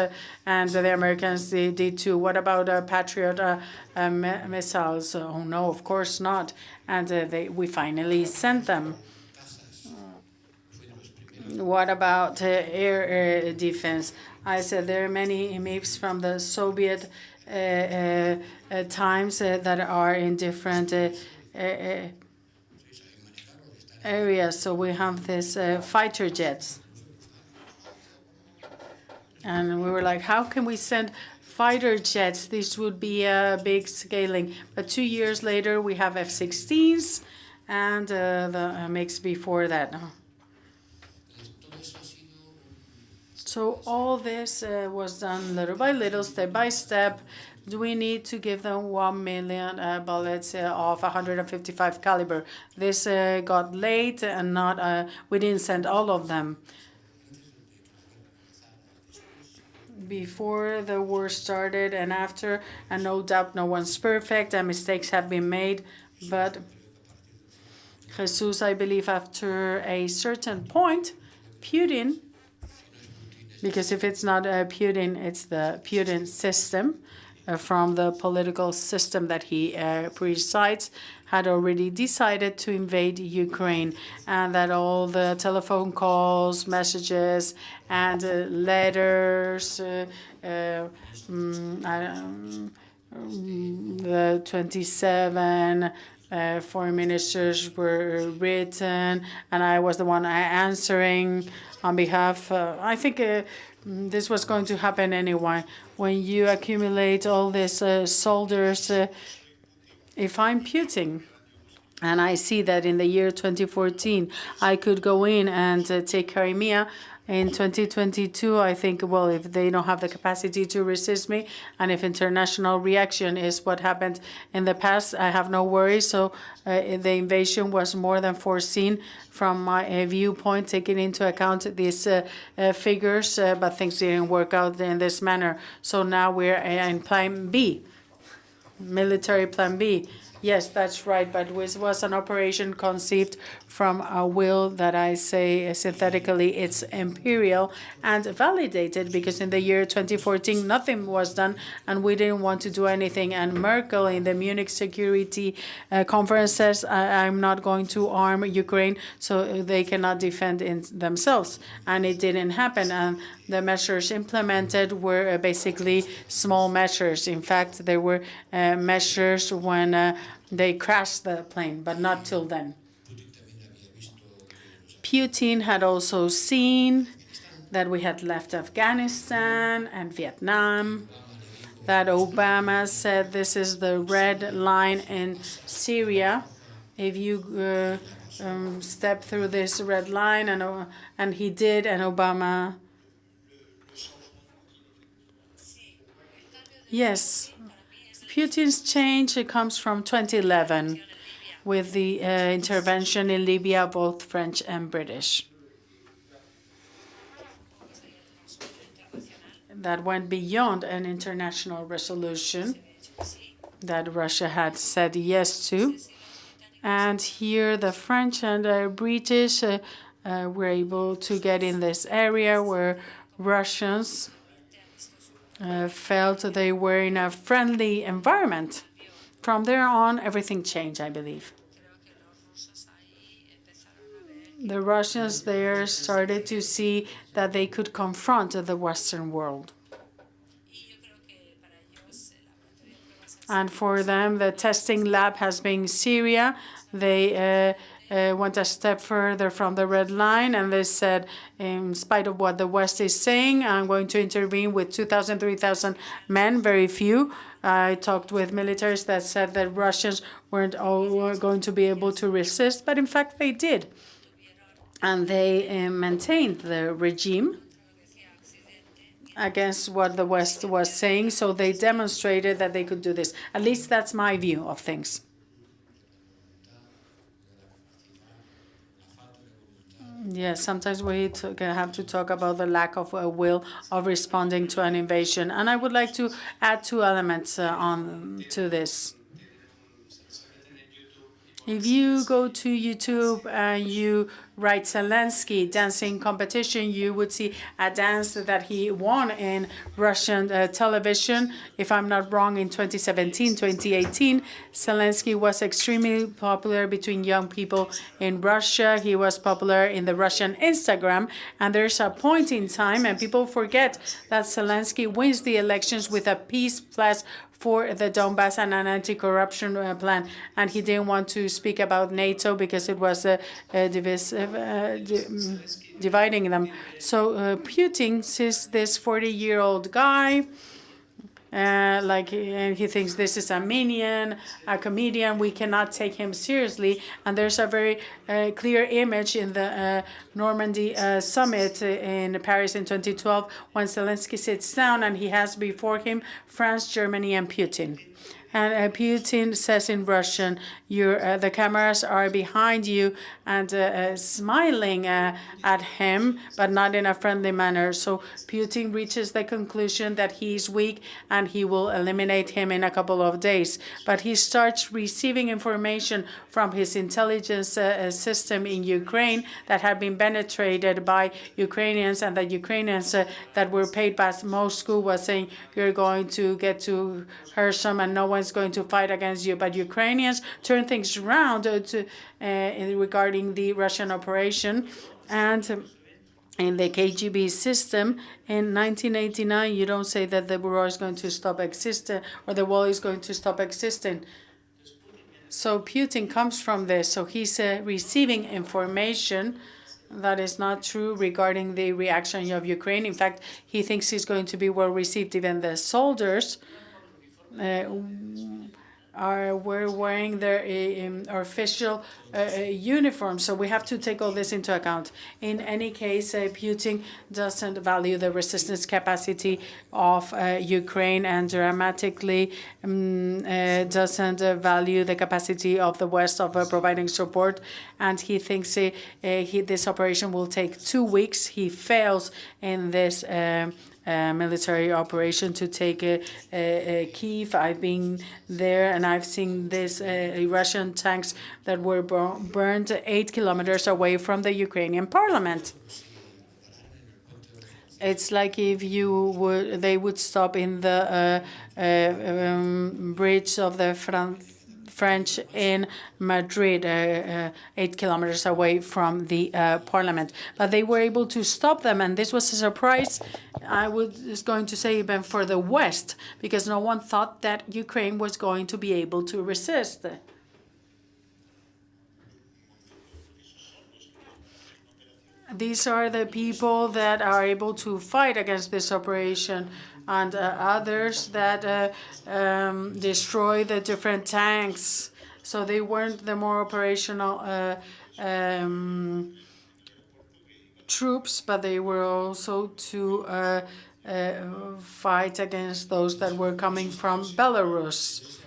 and the Americans did too. What about Patriot missiles? Oh, no, of course not. And we finally sent them. What about air defense? I said there are many MiGs from the Soviet times that are in different areas. So we have this fighter jets. And we were like, how can we send fighter jets? This would be a big scaling. But 2 years later, we have F-16s and the mix before that. So all this was done little by little, step by step. Do we need to give them 1 million bullets of 155 caliber? This got late and not. We didn't send all of them. Before the war started and after, and no doubt no one's perfect and mistakes have been made, but Jesus, I believe after a certain point, Putin, because if it's not Putin, it's the Putin system from the political system that he presides, had already decided to invade Ukraine, and that all the telephone calls, messages, and letters, the 27 foreign ministers were written, and I was the one answering on behalf. I think this was going to happen anyway. When you accumulate all these soldiers, if I'm Putin, and I see that in the year 2014, I could go in and take Crimea. In 2022, I think, well, if they don't have the capacity to resist me, and if international reaction is what happened in the past, I have no worries. So the invasion was more than foreseen from my viewpoint, taking into account these figures, but things didn't work out in this manner. So now we're in Plan B, military Plan B. Yes, that's right, but it was an operation conceived from a will that I say synthetically it's imperial and validated, because in the year 2014 nothing was done and we didn't want to do anything. And Merkel in the Munich Security Conference says, I'm not going to arm Ukraine so they cannot defend themselves. And it didn't happen. And the measures implemented were basically small measures. In fact, there were measures when they crashed the plane, but not till then. Putin had also seen that we had left Afghanistan and Vietnam, that Obama said this is the red line in Syria. If you step through this red line, and he did, and Obama. Yes, Putin's change, it comes from 2011 with the intervention in Libya, both French and British. That went beyond an international resolution that Russia had said yes to. And here the French and British were able to get in this area where Russians felt they were in a friendly environment. From there on, everything changed, I believe. The Russians there started to see that they could confront the Western world. And for them, the testing lab has been Syria. They went a step further from the red line, and they said, in spite of what the West is saying, I'm going to intervene with 2,000, 3,000 men, very few. I talked with militaries that said that Russians weren't all going to be able to resist, but in fact they did. And they maintained the regime against what the West was saying, so they demonstrated that they could do this. At least that's my view of things. Yes, sometimes we have to talk about the lack of a will of responding to an invasion. And I would like to add two elements to this. If you go to YouTube and you write Zelensky dancing competition, you would see a dance that he won in Russian television. If I'm not wrong, in 2017, 2018, Zelensky was extremely popular between young people in Russia. He was popular in the Russian Instagram. And there's a point in time, and people forget that Zelensky wins the elections with a peace plus for the Donbass and an anti-corruption plan. And he didn't want to speak about NATO because it was divisive, dividing them. So Putin sees this 40-year-old guy, and he thinks this is a minion, a comedian. We cannot take him seriously. And there's a very clear image in the Normandy summit in Paris in 2012 when Zelensky sits down and he has before him France, Germany, and Putin. And Putin says in Russian, the cameras are behind you, and smiling at him, but not in a friendly manner. So Putin reaches the conclusion that he is weak and he will eliminate him in a couple of days. But he starts receiving information from his intelligence system in Ukraine that had been penetrated by Ukrainians, and the Ukrainians that were paid by Moscow was saying, you're going to get to Kherson and no one's going to fight against you. But Ukrainians turn things around regarding the Russian operation. And in the KGB system, in 1989, you don't say that the bureau is going to stop existing or the wall is going to stop existing. So Putin comes from this. So he's receiving information that is not true regarding the reaction of Ukraine. In fact, he thinks he's going to be well received. Even the soldiers were wearing their official uniform. So we have to take all this into account. In any case, Putin doesn't value the resistance capacity of Ukraine and dramatically doesn't value the capacity of the West of providing support. And he thinks this operation will take 2 weeks. He fails in this military operation to take Kyiv. I've been there and I've seen this Russian tanks that were burned 8 kilometers away from the Ukrainian parliament. It's like if they would stop in the bridge of the French in Madrid, 8 kilometers away from the parliament. But they were able to stop them, and this was a surprise, I was going to say, even for the West, because no one thought that Ukraine was going to be able to resist. These are the people that are able to fight against this operation, and others that destroy the different tanks. So they weren't the more operational troops, but they were also to fight against those that were coming from Belarus.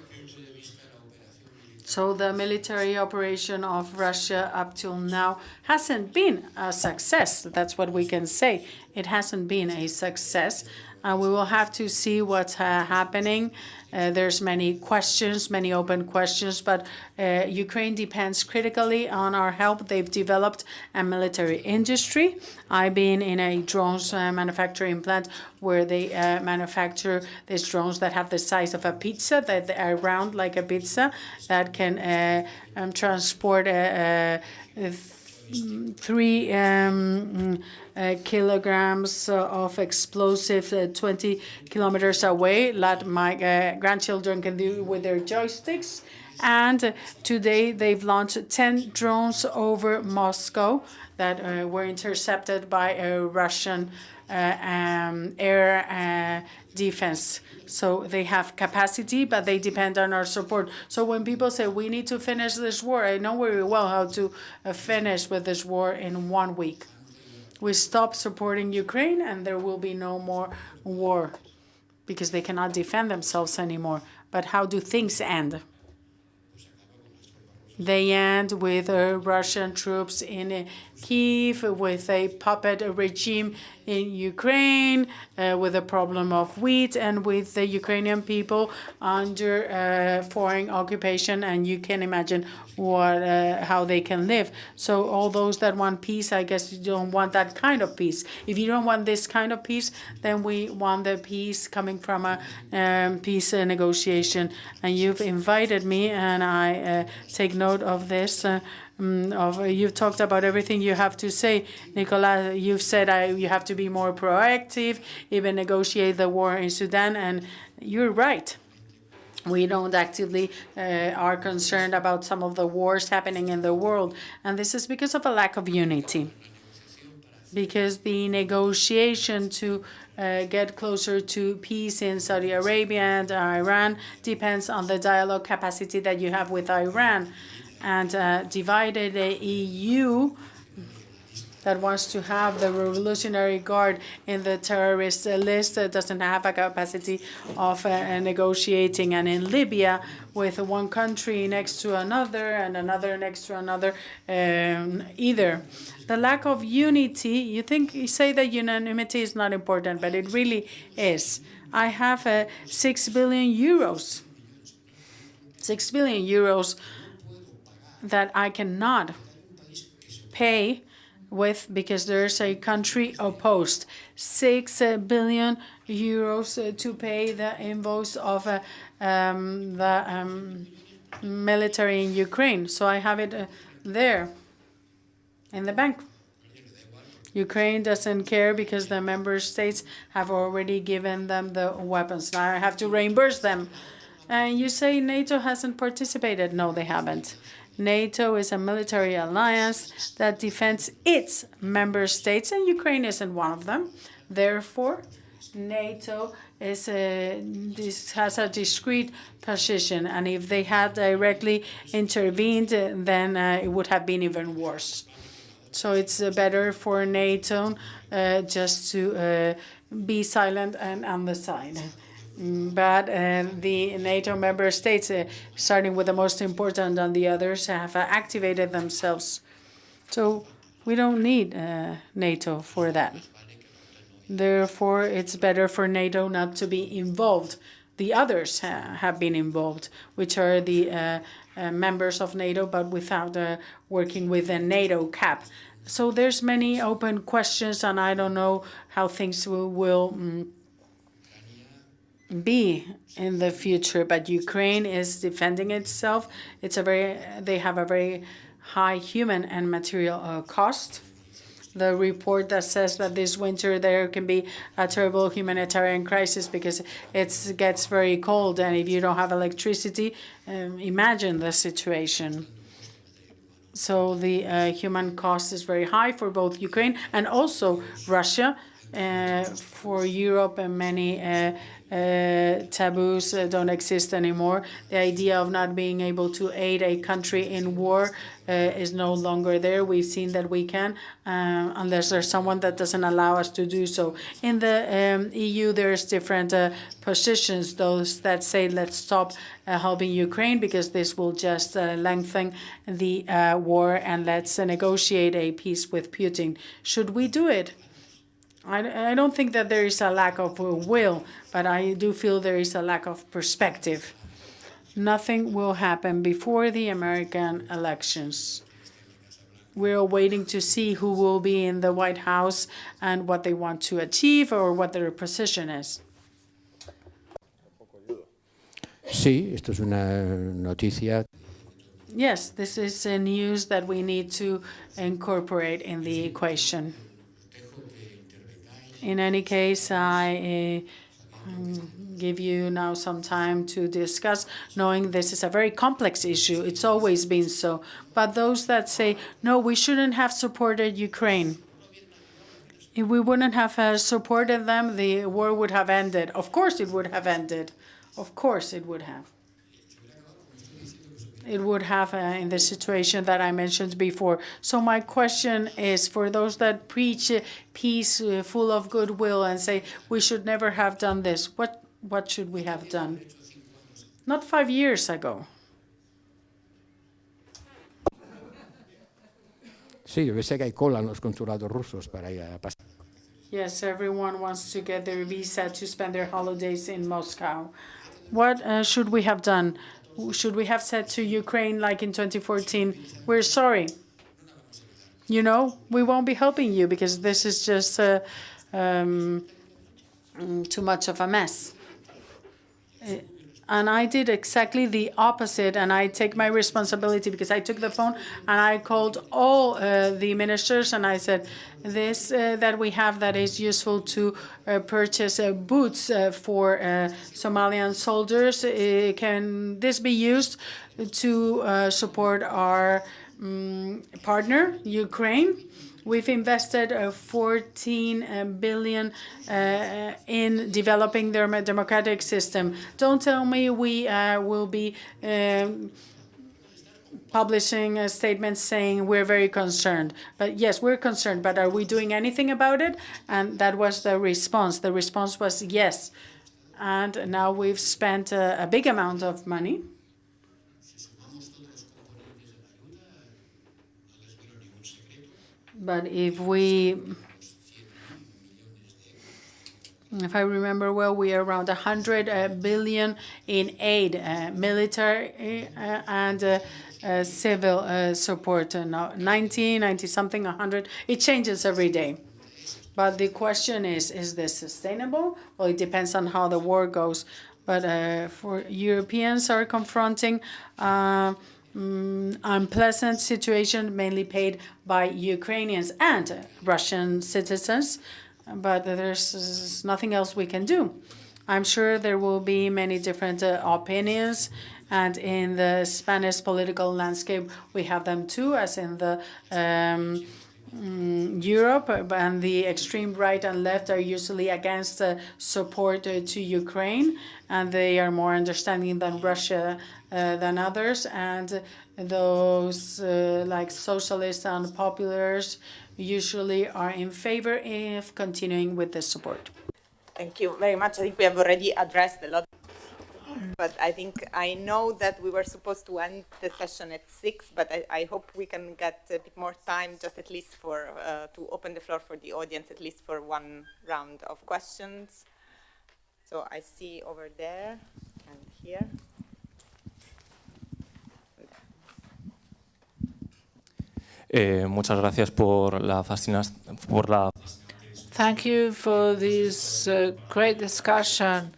So the military operation of Russia up till now hasn't been a success. That's what we can say. It hasn't been a success. We will have to see what's happening. There's many questions, many open questions, but Ukraine depends critically on our help. They've developed a military industry. I've been in a drones manufacturing plant where they manufacture these drones that have the size of a pizza, that are round like a pizza, that can transport 3 kilograms of explosive 20 kilometers away, like my grandchildren can do with their joysticks. And today they've launched 10 drones over Moscow that were intercepted by a Russian air defense. So they have capacity, but they depend on our support. So when people say we need to finish this war, I know very well how to finish with this war in 1 week. We stop supporting Ukraine and there will be no more war because they cannot defend themselves anymore. But how do things end? They end with Russian troops in Kyiv, with a puppet regime in Ukraine, with a problem of wheat, and with the Ukrainian people under foreign occupation. And you can imagine how they can live. So all those that want peace, I guess you don't want that kind of peace. If you don't want this kind of peace, then we want the peace coming from a peace negotiation. And you've invited me, and I take note of this. You've talked about everything you have to say. Nicolas, you've said you have to be more proactive, even negotiate the war in Sudan, and you're right. We don't actively are concerned about some of the wars happening in the world. And this is because of a lack of unity. Because the negotiation to get closer to peace in Saudi Arabia and Iran depends on the dialogue capacity that you have with Iran. And divided EU that wants to have the Revolutionary Guard in the terrorist list doesn't have a capacity of negotiating. And in Libya, with one country next to another and another next to another, either. The lack of unity, you say that unanimity is not important, but it really is. I have 6 billion euros. 6 billion euros that I cannot pay with because there's a country opposed. 6 billion euros to pay the invoice of the military in Ukraine. So I have it there in the bank. Ukraine doesn't care because the member states have already given them the weapons. Now I have to reimburse them. And you say NATO hasn't participated. No, they haven't. NATO is a military alliance that defends its member states, and Ukraine isn't one of them. Therefore, NATO has a discrete position, and if they had directly intervened, then it would have been even worse. So it's better for NATO just to be silent and on the side. But the NATO member states, starting with the most important and the others, have activated themselves. So we don't need NATO for that. Therefore, it's better for NATO not to be involved. The others have been involved, which are the members of NATO, but without working with a NATO cap. So there's many open questions, and I don't know how things will be in the future, but Ukraine is defending itself. They have a very high human and material cost. The report that says that this winter there can be a terrible humanitarian crisis because it gets very cold, and if you don't have electricity, imagine the situation. So the human cost is very high for both Ukraine and also Russia. For Europe, and many taboos don't exist anymore. The idea of not being able to aid a country in war is no longer there. We've seen that we can, unless there's someone that doesn't allow us to do so. In the EU, there's different positions. Those that say, let's stop helping Ukraine because this will just lengthen the war, and let's negotiate a peace with Putin. Should we do it? I don't think that there is a lack of will, but I do feel there is a lack of perspective. Nothing will happen before the American elections. We're waiting to see who will be in the White House and what they want to achieve or what their position is. Sí, esto es una noticia. Yes, this is a news that we need to incorporate in the equation. In any case, I give you now some time to discuss, knowing this is a very complex issue. It's always been so. But those that say, no, we shouldn't have supported Ukraine. If we wouldn't have supported them, the war would have ended. Of course it would have ended. Of course it would have. It would have in the situation that I mentioned before. So my question is, for those that preach peace full of goodwill and say we should never have done this, what should we have done? Not 5 years ago. Sí, yo sé que hay cola en los consulados rusos para ir a pasar. Yes, everyone wants to get their visa to spend their holidays in Moscow. What should we have done? Should we have said to Ukraine, like in 2014, we're sorry. You know, we won't be helping you because this is just too much of a mess. And I did exactly the opposite, and I take my responsibility because I took the phone and I called all the ministers and I said, this that we have that is useful to purchase boots for Somalian soldiers, can this be used to support our partner, Ukraine? We've invested 14 billion in developing their democratic system. Don't tell me we will be publishing statements saying we're very concerned. But yes, we're concerned, but are we doing anything about it? And that was the response. The response was yes. And now we've spent a big amount of money. But if I remember well, we are around 100 billion in aid, military and civil support. 90 something, 100. It changes every day. But the question is this sustainable? Well, it depends on how the war goes. But for Europeans are confronting unpleasant situation, mainly paid by Ukrainians and Russian citizens. But there's nothing else we can do. I'm sure there will be many different opinions, and in the Spanish political landscape, we have them too, as in the Europe, and the extreme right and left are usually against support to Ukraine, and they are more understanding than Russia than others, and those like socialists and populars usually are in favor of continuing with this support. Thank you very much. I think we have already addressed a lot, but I know that we were supposed to end the session at 6, but I hope we can get a bit more time, just at least for to open the floor for the audience, at least for one round of questions. So I see over there and here. Muchas gracias por la Thank you for this great discussion.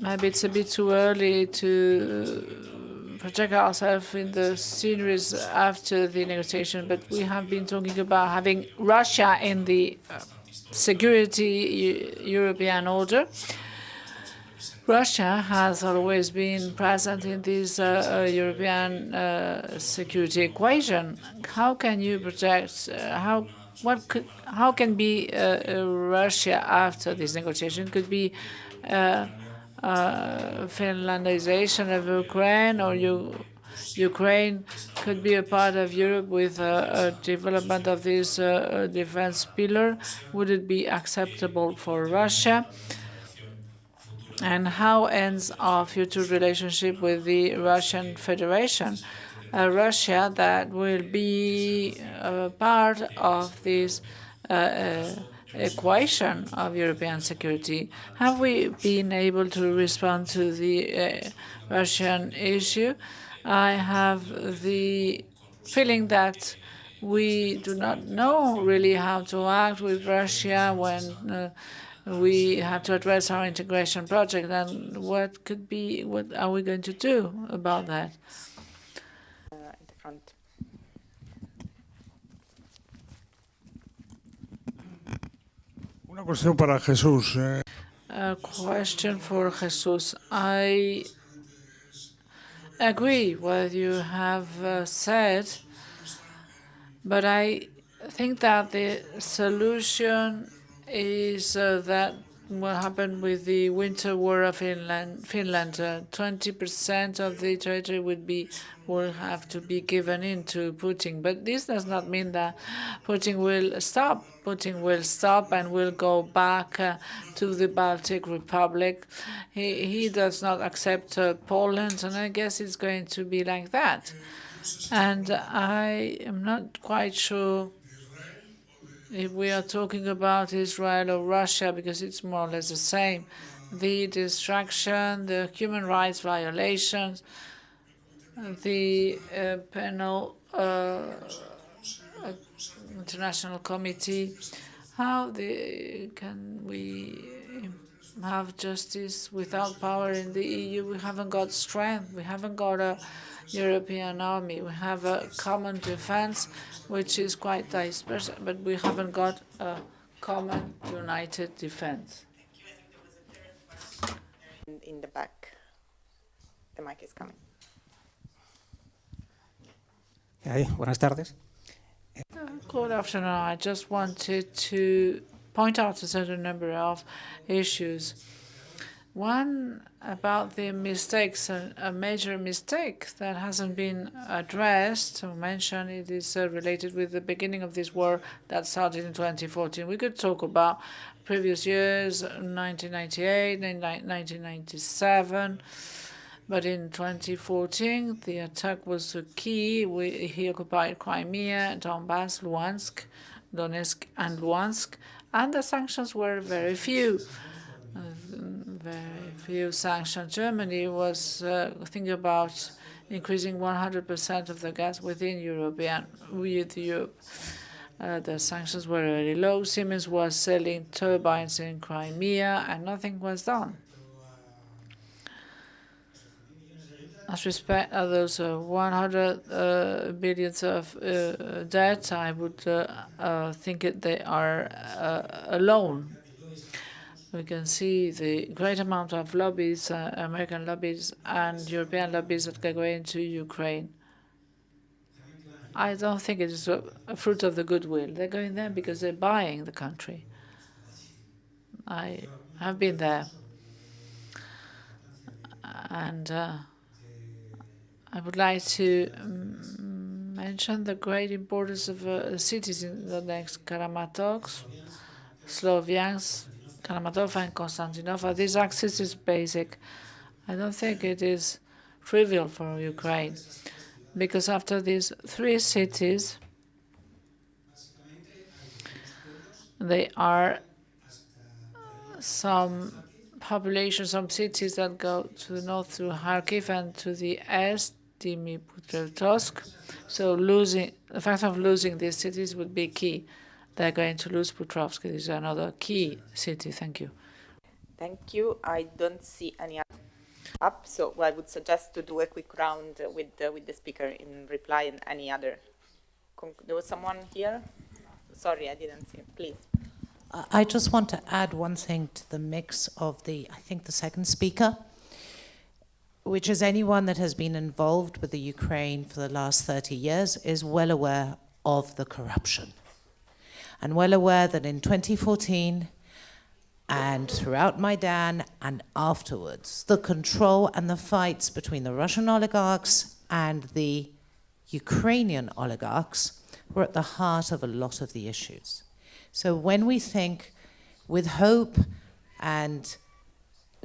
Maybe it's a bit too early to project ourselves in the sceneries after the negotiation, but we have been talking about having Russia in the security European order. Russia has always been present in this European security equation. How can you project how can be Russia after this negotiation? Could be Finlandization of Ukraine, or Ukraine could be a part of Europe with a development of this defense pillar. Would it be acceptable for Russia? And how ends our future relationship with the Russian Federation? A Russia that will be a part of this equation of European security. Have we been able to respond to the Russian issue? I have the feeling that we do not know really how to act with Russia when we have to address our integration project, and what are we going to do about that? At the front. Una cuestión para Jesús. A question for Jesus. I agree what you have said, but I think that the solution is that what happened with the winter war of Finland. 20% of the territory will have to be given in to Putin. But this does not mean that Putin will stop. Putin will stop and will go back to the Baltic Republic. He does not accept Poland, and I guess it's going to be like that. And I am not quite sure if we are talking about Israel or Russia, because it's more or less the same. The destruction, the human rights violations, the penal international committee, how can we have justice without power in the EU. We haven't got strength. We haven't got a European army. We have a common defense, which is quite dispersed, but we haven't got a common united defense. In the back, the mic is coming. Buenas tardes. Good afternoon. I just wanted to point out a certain number of issues. One about the mistakes, a major mistake that hasn't been addressed or mentioned. It is related with the beginning of this war that started in 2014. We could talk about previous years, 1998 and 1997. But in 2014, the attack was key. He occupied Crimea, Donbass, Donetsk, and Luhansk, and the sanctions were very few. Very few sanctions. Germany was thinking about increasing 100% of the gas within Europe. The sanctions were very low. Siemens was selling turbines in Crimea, and nothing was done. As respect to those 100 billions of debt, I would think they are alone. We can see the great amount of lobbies, American lobbies and European lobbies that are going to Ukraine. I don't think it is a fruit of the goodwill. They're going there because they're buying the country. I have been there. And I would like to mention the great importance of cities in the next Kramatorsk, Sloviansk, Kramatorsk, and Konstantinov. This axis is basic. I don't think it is trivial for Ukraine, because after these three cities, there are some population, some cities that go to the north through Kharkiv and to the east, Dnipropetrovsk. So the fact of losing these cities would be key. They're going to lose Petrovsk. This is another key city. Thank you. Thank you. I don't see any up, so I would suggest to do a quick round with the speaker in reply and any other. There was someone here? Sorry, I didn't see. Please. I just want to add one thing to the mix of the second speaker, which is anyone that has been involved with the Ukraine for the last 30 years is well aware of the corruption, and well aware that in 2014 and throughout Maidan and afterwards, the control and the fights between the Russian oligarchs and the Ukrainian oligarchs were at the heart of a lot of the issues. So when we think with hope and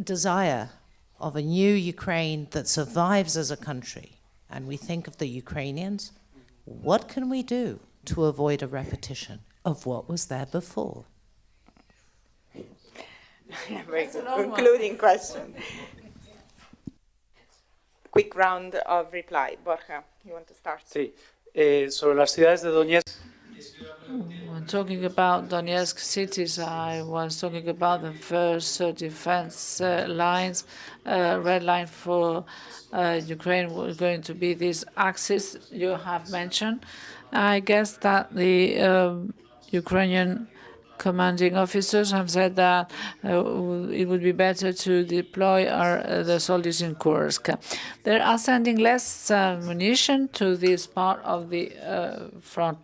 desire of a new Ukraine that survives as a country, and we think of the Ukrainians, what can we do to avoid a repetition of what was there before? Very good. Concluding question. Quick round of reply. Borja, you want to start? Sí. Sobre las ciudades de Donetsk. When talking about Donetsk cities, I was talking about the first defense lines. Red line for Ukraine was going to be this axis you have mentioned. I guess that the Ukrainian commanding officers have said that it would be better to deploy the soldiers in Kursk. They are sending less munition to this part of the front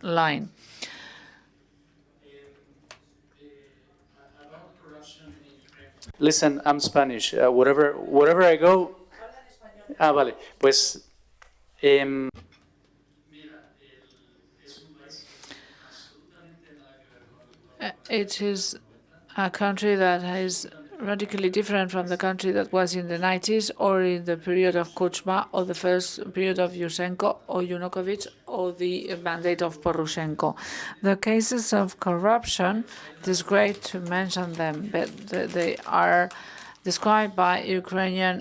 line. Listen, I'm Spanish. Wherever I go. Vale. Pues. It is a country that is radically different from the country that was in the 90s or in the period of Kuchma or the first period of Yushchenko or Yanukovych or the mandate of Poroshenko. The cases of corruption, it is great to mention them, but they are described by Ukrainian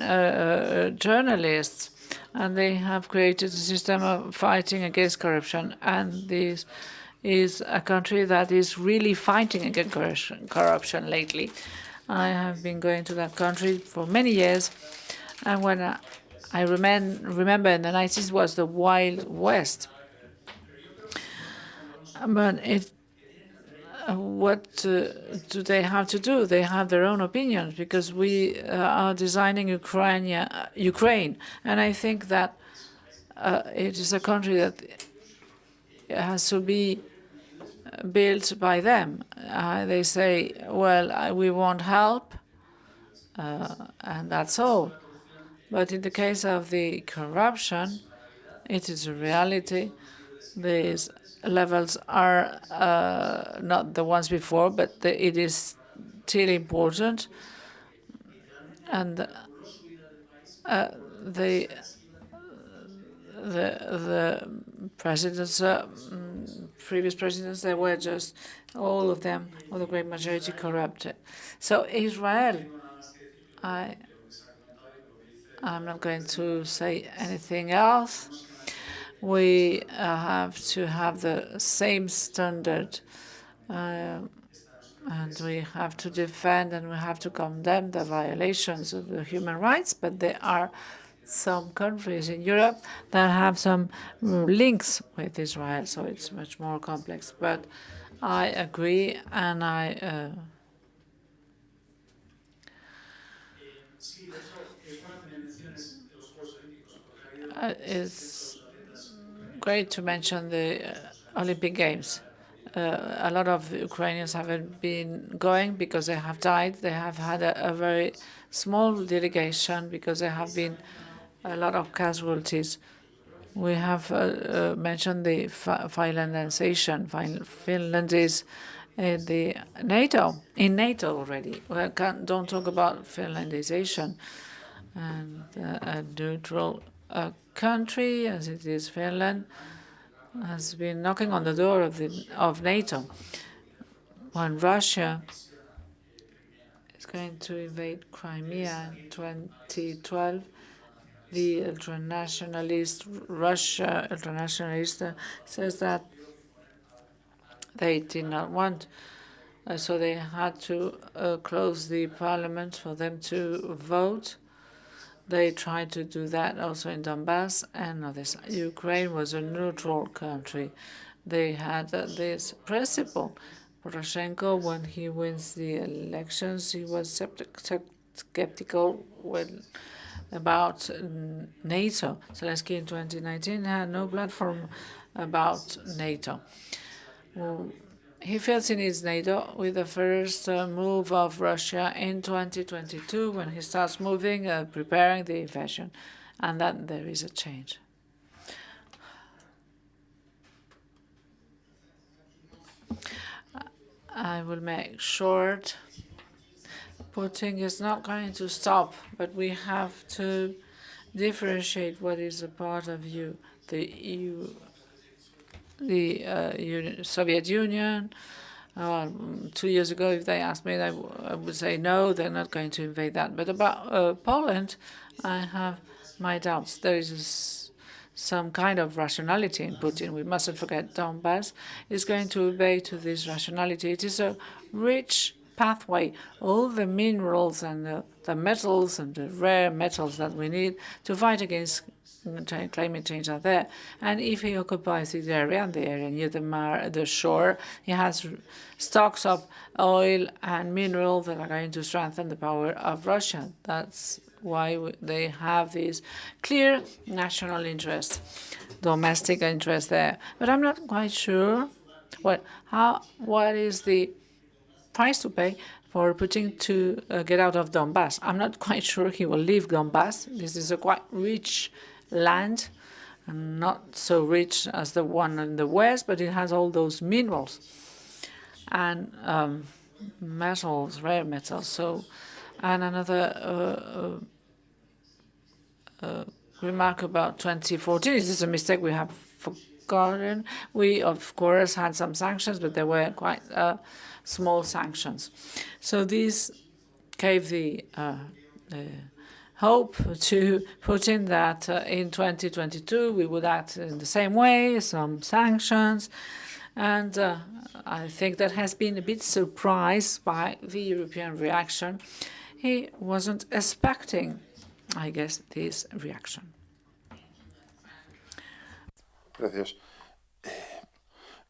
journalists, and they have created a system of fighting against corruption, and this is a country that is really fighting against corruption lately. I have been going to that country for many years, and when I remember in the 90s was the Wild West. But what do they have to do? They have their own opinions, because we are designing Ukraine, and I think that it is a country that has to be built by them. They say, well, we want help, and that's all. But in the case of the corruption, it is a reality. These levels are not the ones before, but it is still important. And the presidents, previous presidents, they were just all of them, or the great majority, corrupted. So Israel, I'm not going to say anything else. We have to have the same standard, and we have to defend and we have to condemn the violations of the human rights. But there are some countries in Europe that have some links with Israel, so it's much more complex. But I agree, and it's great to mention the Olympic Games. A lot of Ukrainians haven't been going because they have died. They have had a very small delegation because there have been a lot of casualties. We have mentioned the Finlandization. Finland is in the NATO already. We don't talk about Finlandization. And a neutral country, as it is Finland, has been knocking on the door of NATO. When Russia is going to invade Crimea in 2012, the Russia ultranationalist says that they did not want, so they had to close the parliament for them to vote. They tried to do that also in Donbass and others. Ukraine was a neutral country. They had this principle. Poroshenko, when he wins the elections, he was skeptical about NATO. Zelensky in 2019 had no platform about NATO. He feels he needs NATO with the first move of Russia in 2022, when he starts moving, preparing the invasion, and then there is a change. I will make short. Putin is not going to stop, but we have to differentiate what is a part of the EU. The Soviet Union. 2 years ago, if they asked me, I would say no, they're not going to invade that. But about Poland, I have my doubts. There is some kind of rationality in Putin. We mustn't forget Donbass is going to obey to this rationality. It is a rich pathway. All the minerals and the metals and the rare metals that we need to fight against climate change are there. And if he occupies the area near the shore, he has stocks of oil and minerals that are going to strengthen the power of Russia. That's why they have this clear national interest, domestic interest there. But I'm not quite sure what is the price to pay for Putin to get out of Donbass. I'm not quite sure he will leave Donbass. This is a quite rich land, and not so rich as the one in the west, but it has all those minerals and metals, rare metals. So, and another remark about 2014. This is a mistake we have forgotten. We, of course, had some sanctions, but they were quite small sanctions. So this gave the hope to Putin that in 2022 we would act in the same way, some sanctions, And I think that has been a bit surprised by the European reaction. He wasn't expecting, I guess, this reaction. Gracias.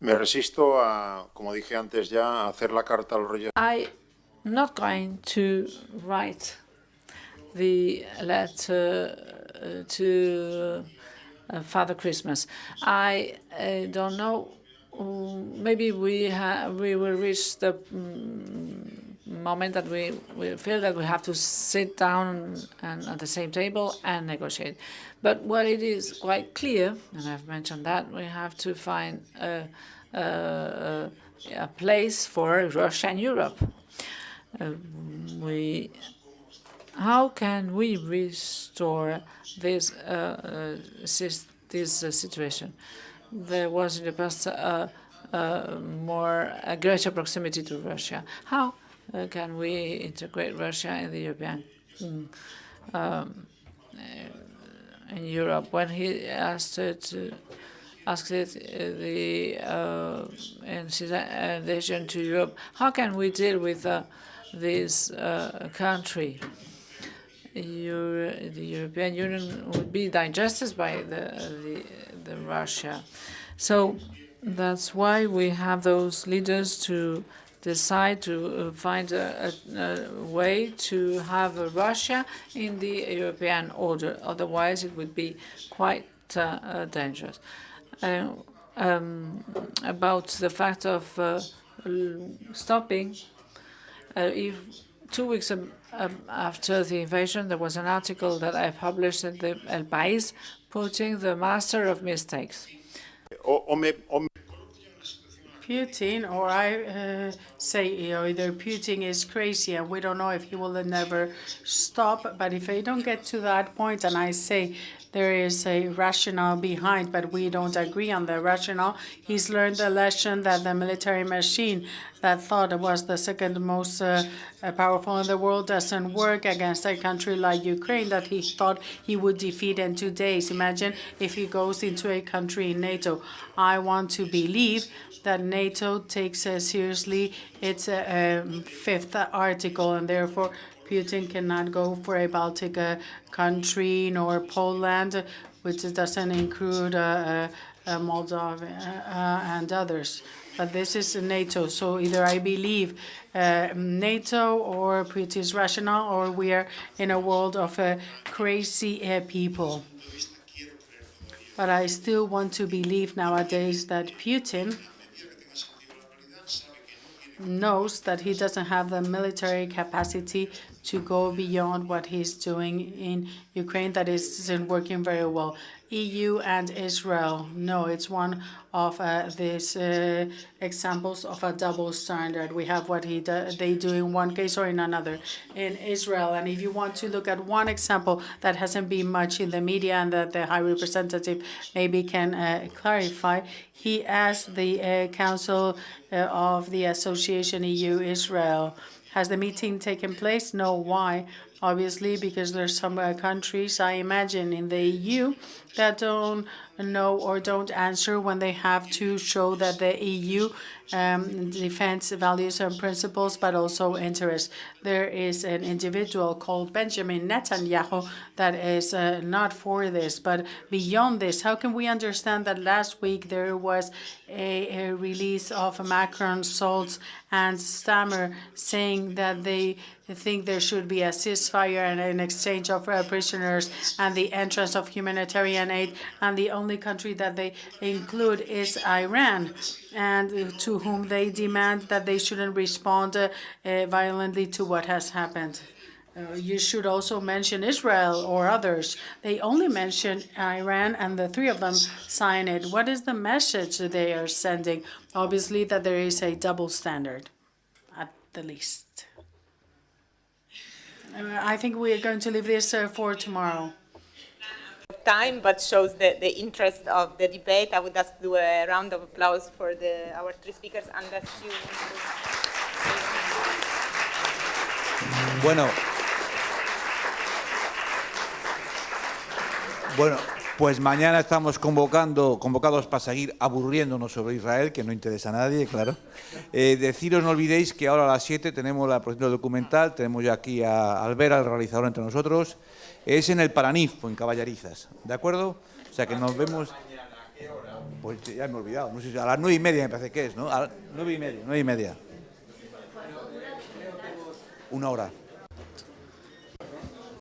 Me resisto a, como dije antes ya, a hacer la carta a los Reyes. I'm not going to write the letter to Father Christmas. I don't know. Maybe we will reach the moment that we feel that we have to sit down and at the same table and negotiate. But what it is quite clear, and I've mentioned that, we have to find a place for Russia and Europe. How can we restore this situation? There was in the past a greater proximity to Russia. How can we integrate Russia in the European in Europe? When he asked the invitation to Europe, how can we deal with this country? The European Union would be digested by the Russia. So that's why we have those leaders to decide to find a way to have Russia in the European order. Otherwise, it would be quite dangerous. About the fact of stopping, if 2 weeks after the invasion, there was an article that I published in the El País putting the master of mistakes. Putin, or I say either Putin is crazy and we don't know if he will never stop, but if I don't get to that point and I say there is a rationale behind, but we don't agree on the rationale, he's learned the lesson that the military machine that thought it was the second most powerful in the world doesn't work against a country like Ukraine that he thought he would defeat in 2 days. Imagine if he goes into a country in NATO. I want to believe that NATO takes seriously its fifth article, and therefore Putin cannot go for a Baltic country nor Poland, which doesn't include Moldova and others. But this is NATO, so either I believe NATO or Putin's rationale, or we are in a world of crazy people. But I still want to believe nowadays that Putin knows that he doesn't have the military capacity to go beyond what he's doing in Ukraine, that isn't working very well. EU and Israel, no, it's one of these examples of a double standard. We have what they do in one case or in another. In Israel, and if you want to look at one example that hasn't been much in the media and that the High Representative maybe can clarify, he asked the Council of the Association EU-Israel, has the meeting taken place? No. Why? Obviously, because there's some countries, I imagine, in the EU that don't know or don't answer when they have to show that the EU defends values and principles, but also interests. There is an individual called Benjamin Netanyahu that is not for this. But beyond this, how can we understand that last week there was a release of Macron, Scholz, and Stammer saying that they think there should be a ceasefire and an exchange of prisoners and the entrance of humanitarian aid, and the only country that they include is Iran, and to whom they demand that they shouldn't respond violently to what has happened. You should also mention Israel or others. They only mention Iran, and the three of them sign it. What is the message they are sending? Obviously that there is a double standard, at the least. I think we are going to leave this for tomorrow. Time, but shows the interest of the debate. I would ask to do a round of applause for our three speakers, unless you Bueno, Pues mañana estamos convocados para seguir aburriéndonos sobre Israel, que no interesa a nadie, claro. Deciros, no olvidéis que ahora a las 7 tenemos la proyección documental, tenemos ya aquí a Albera, el realizador, entre nosotros. Es en el Paranifo, en Caballerizas, ¿de acuerdo? O sea que nos vemos... Pues ya me he olvidado, no sé si a las 9:30 me parece que es, ¿no? A las 9:30, 9:30. 1 hora.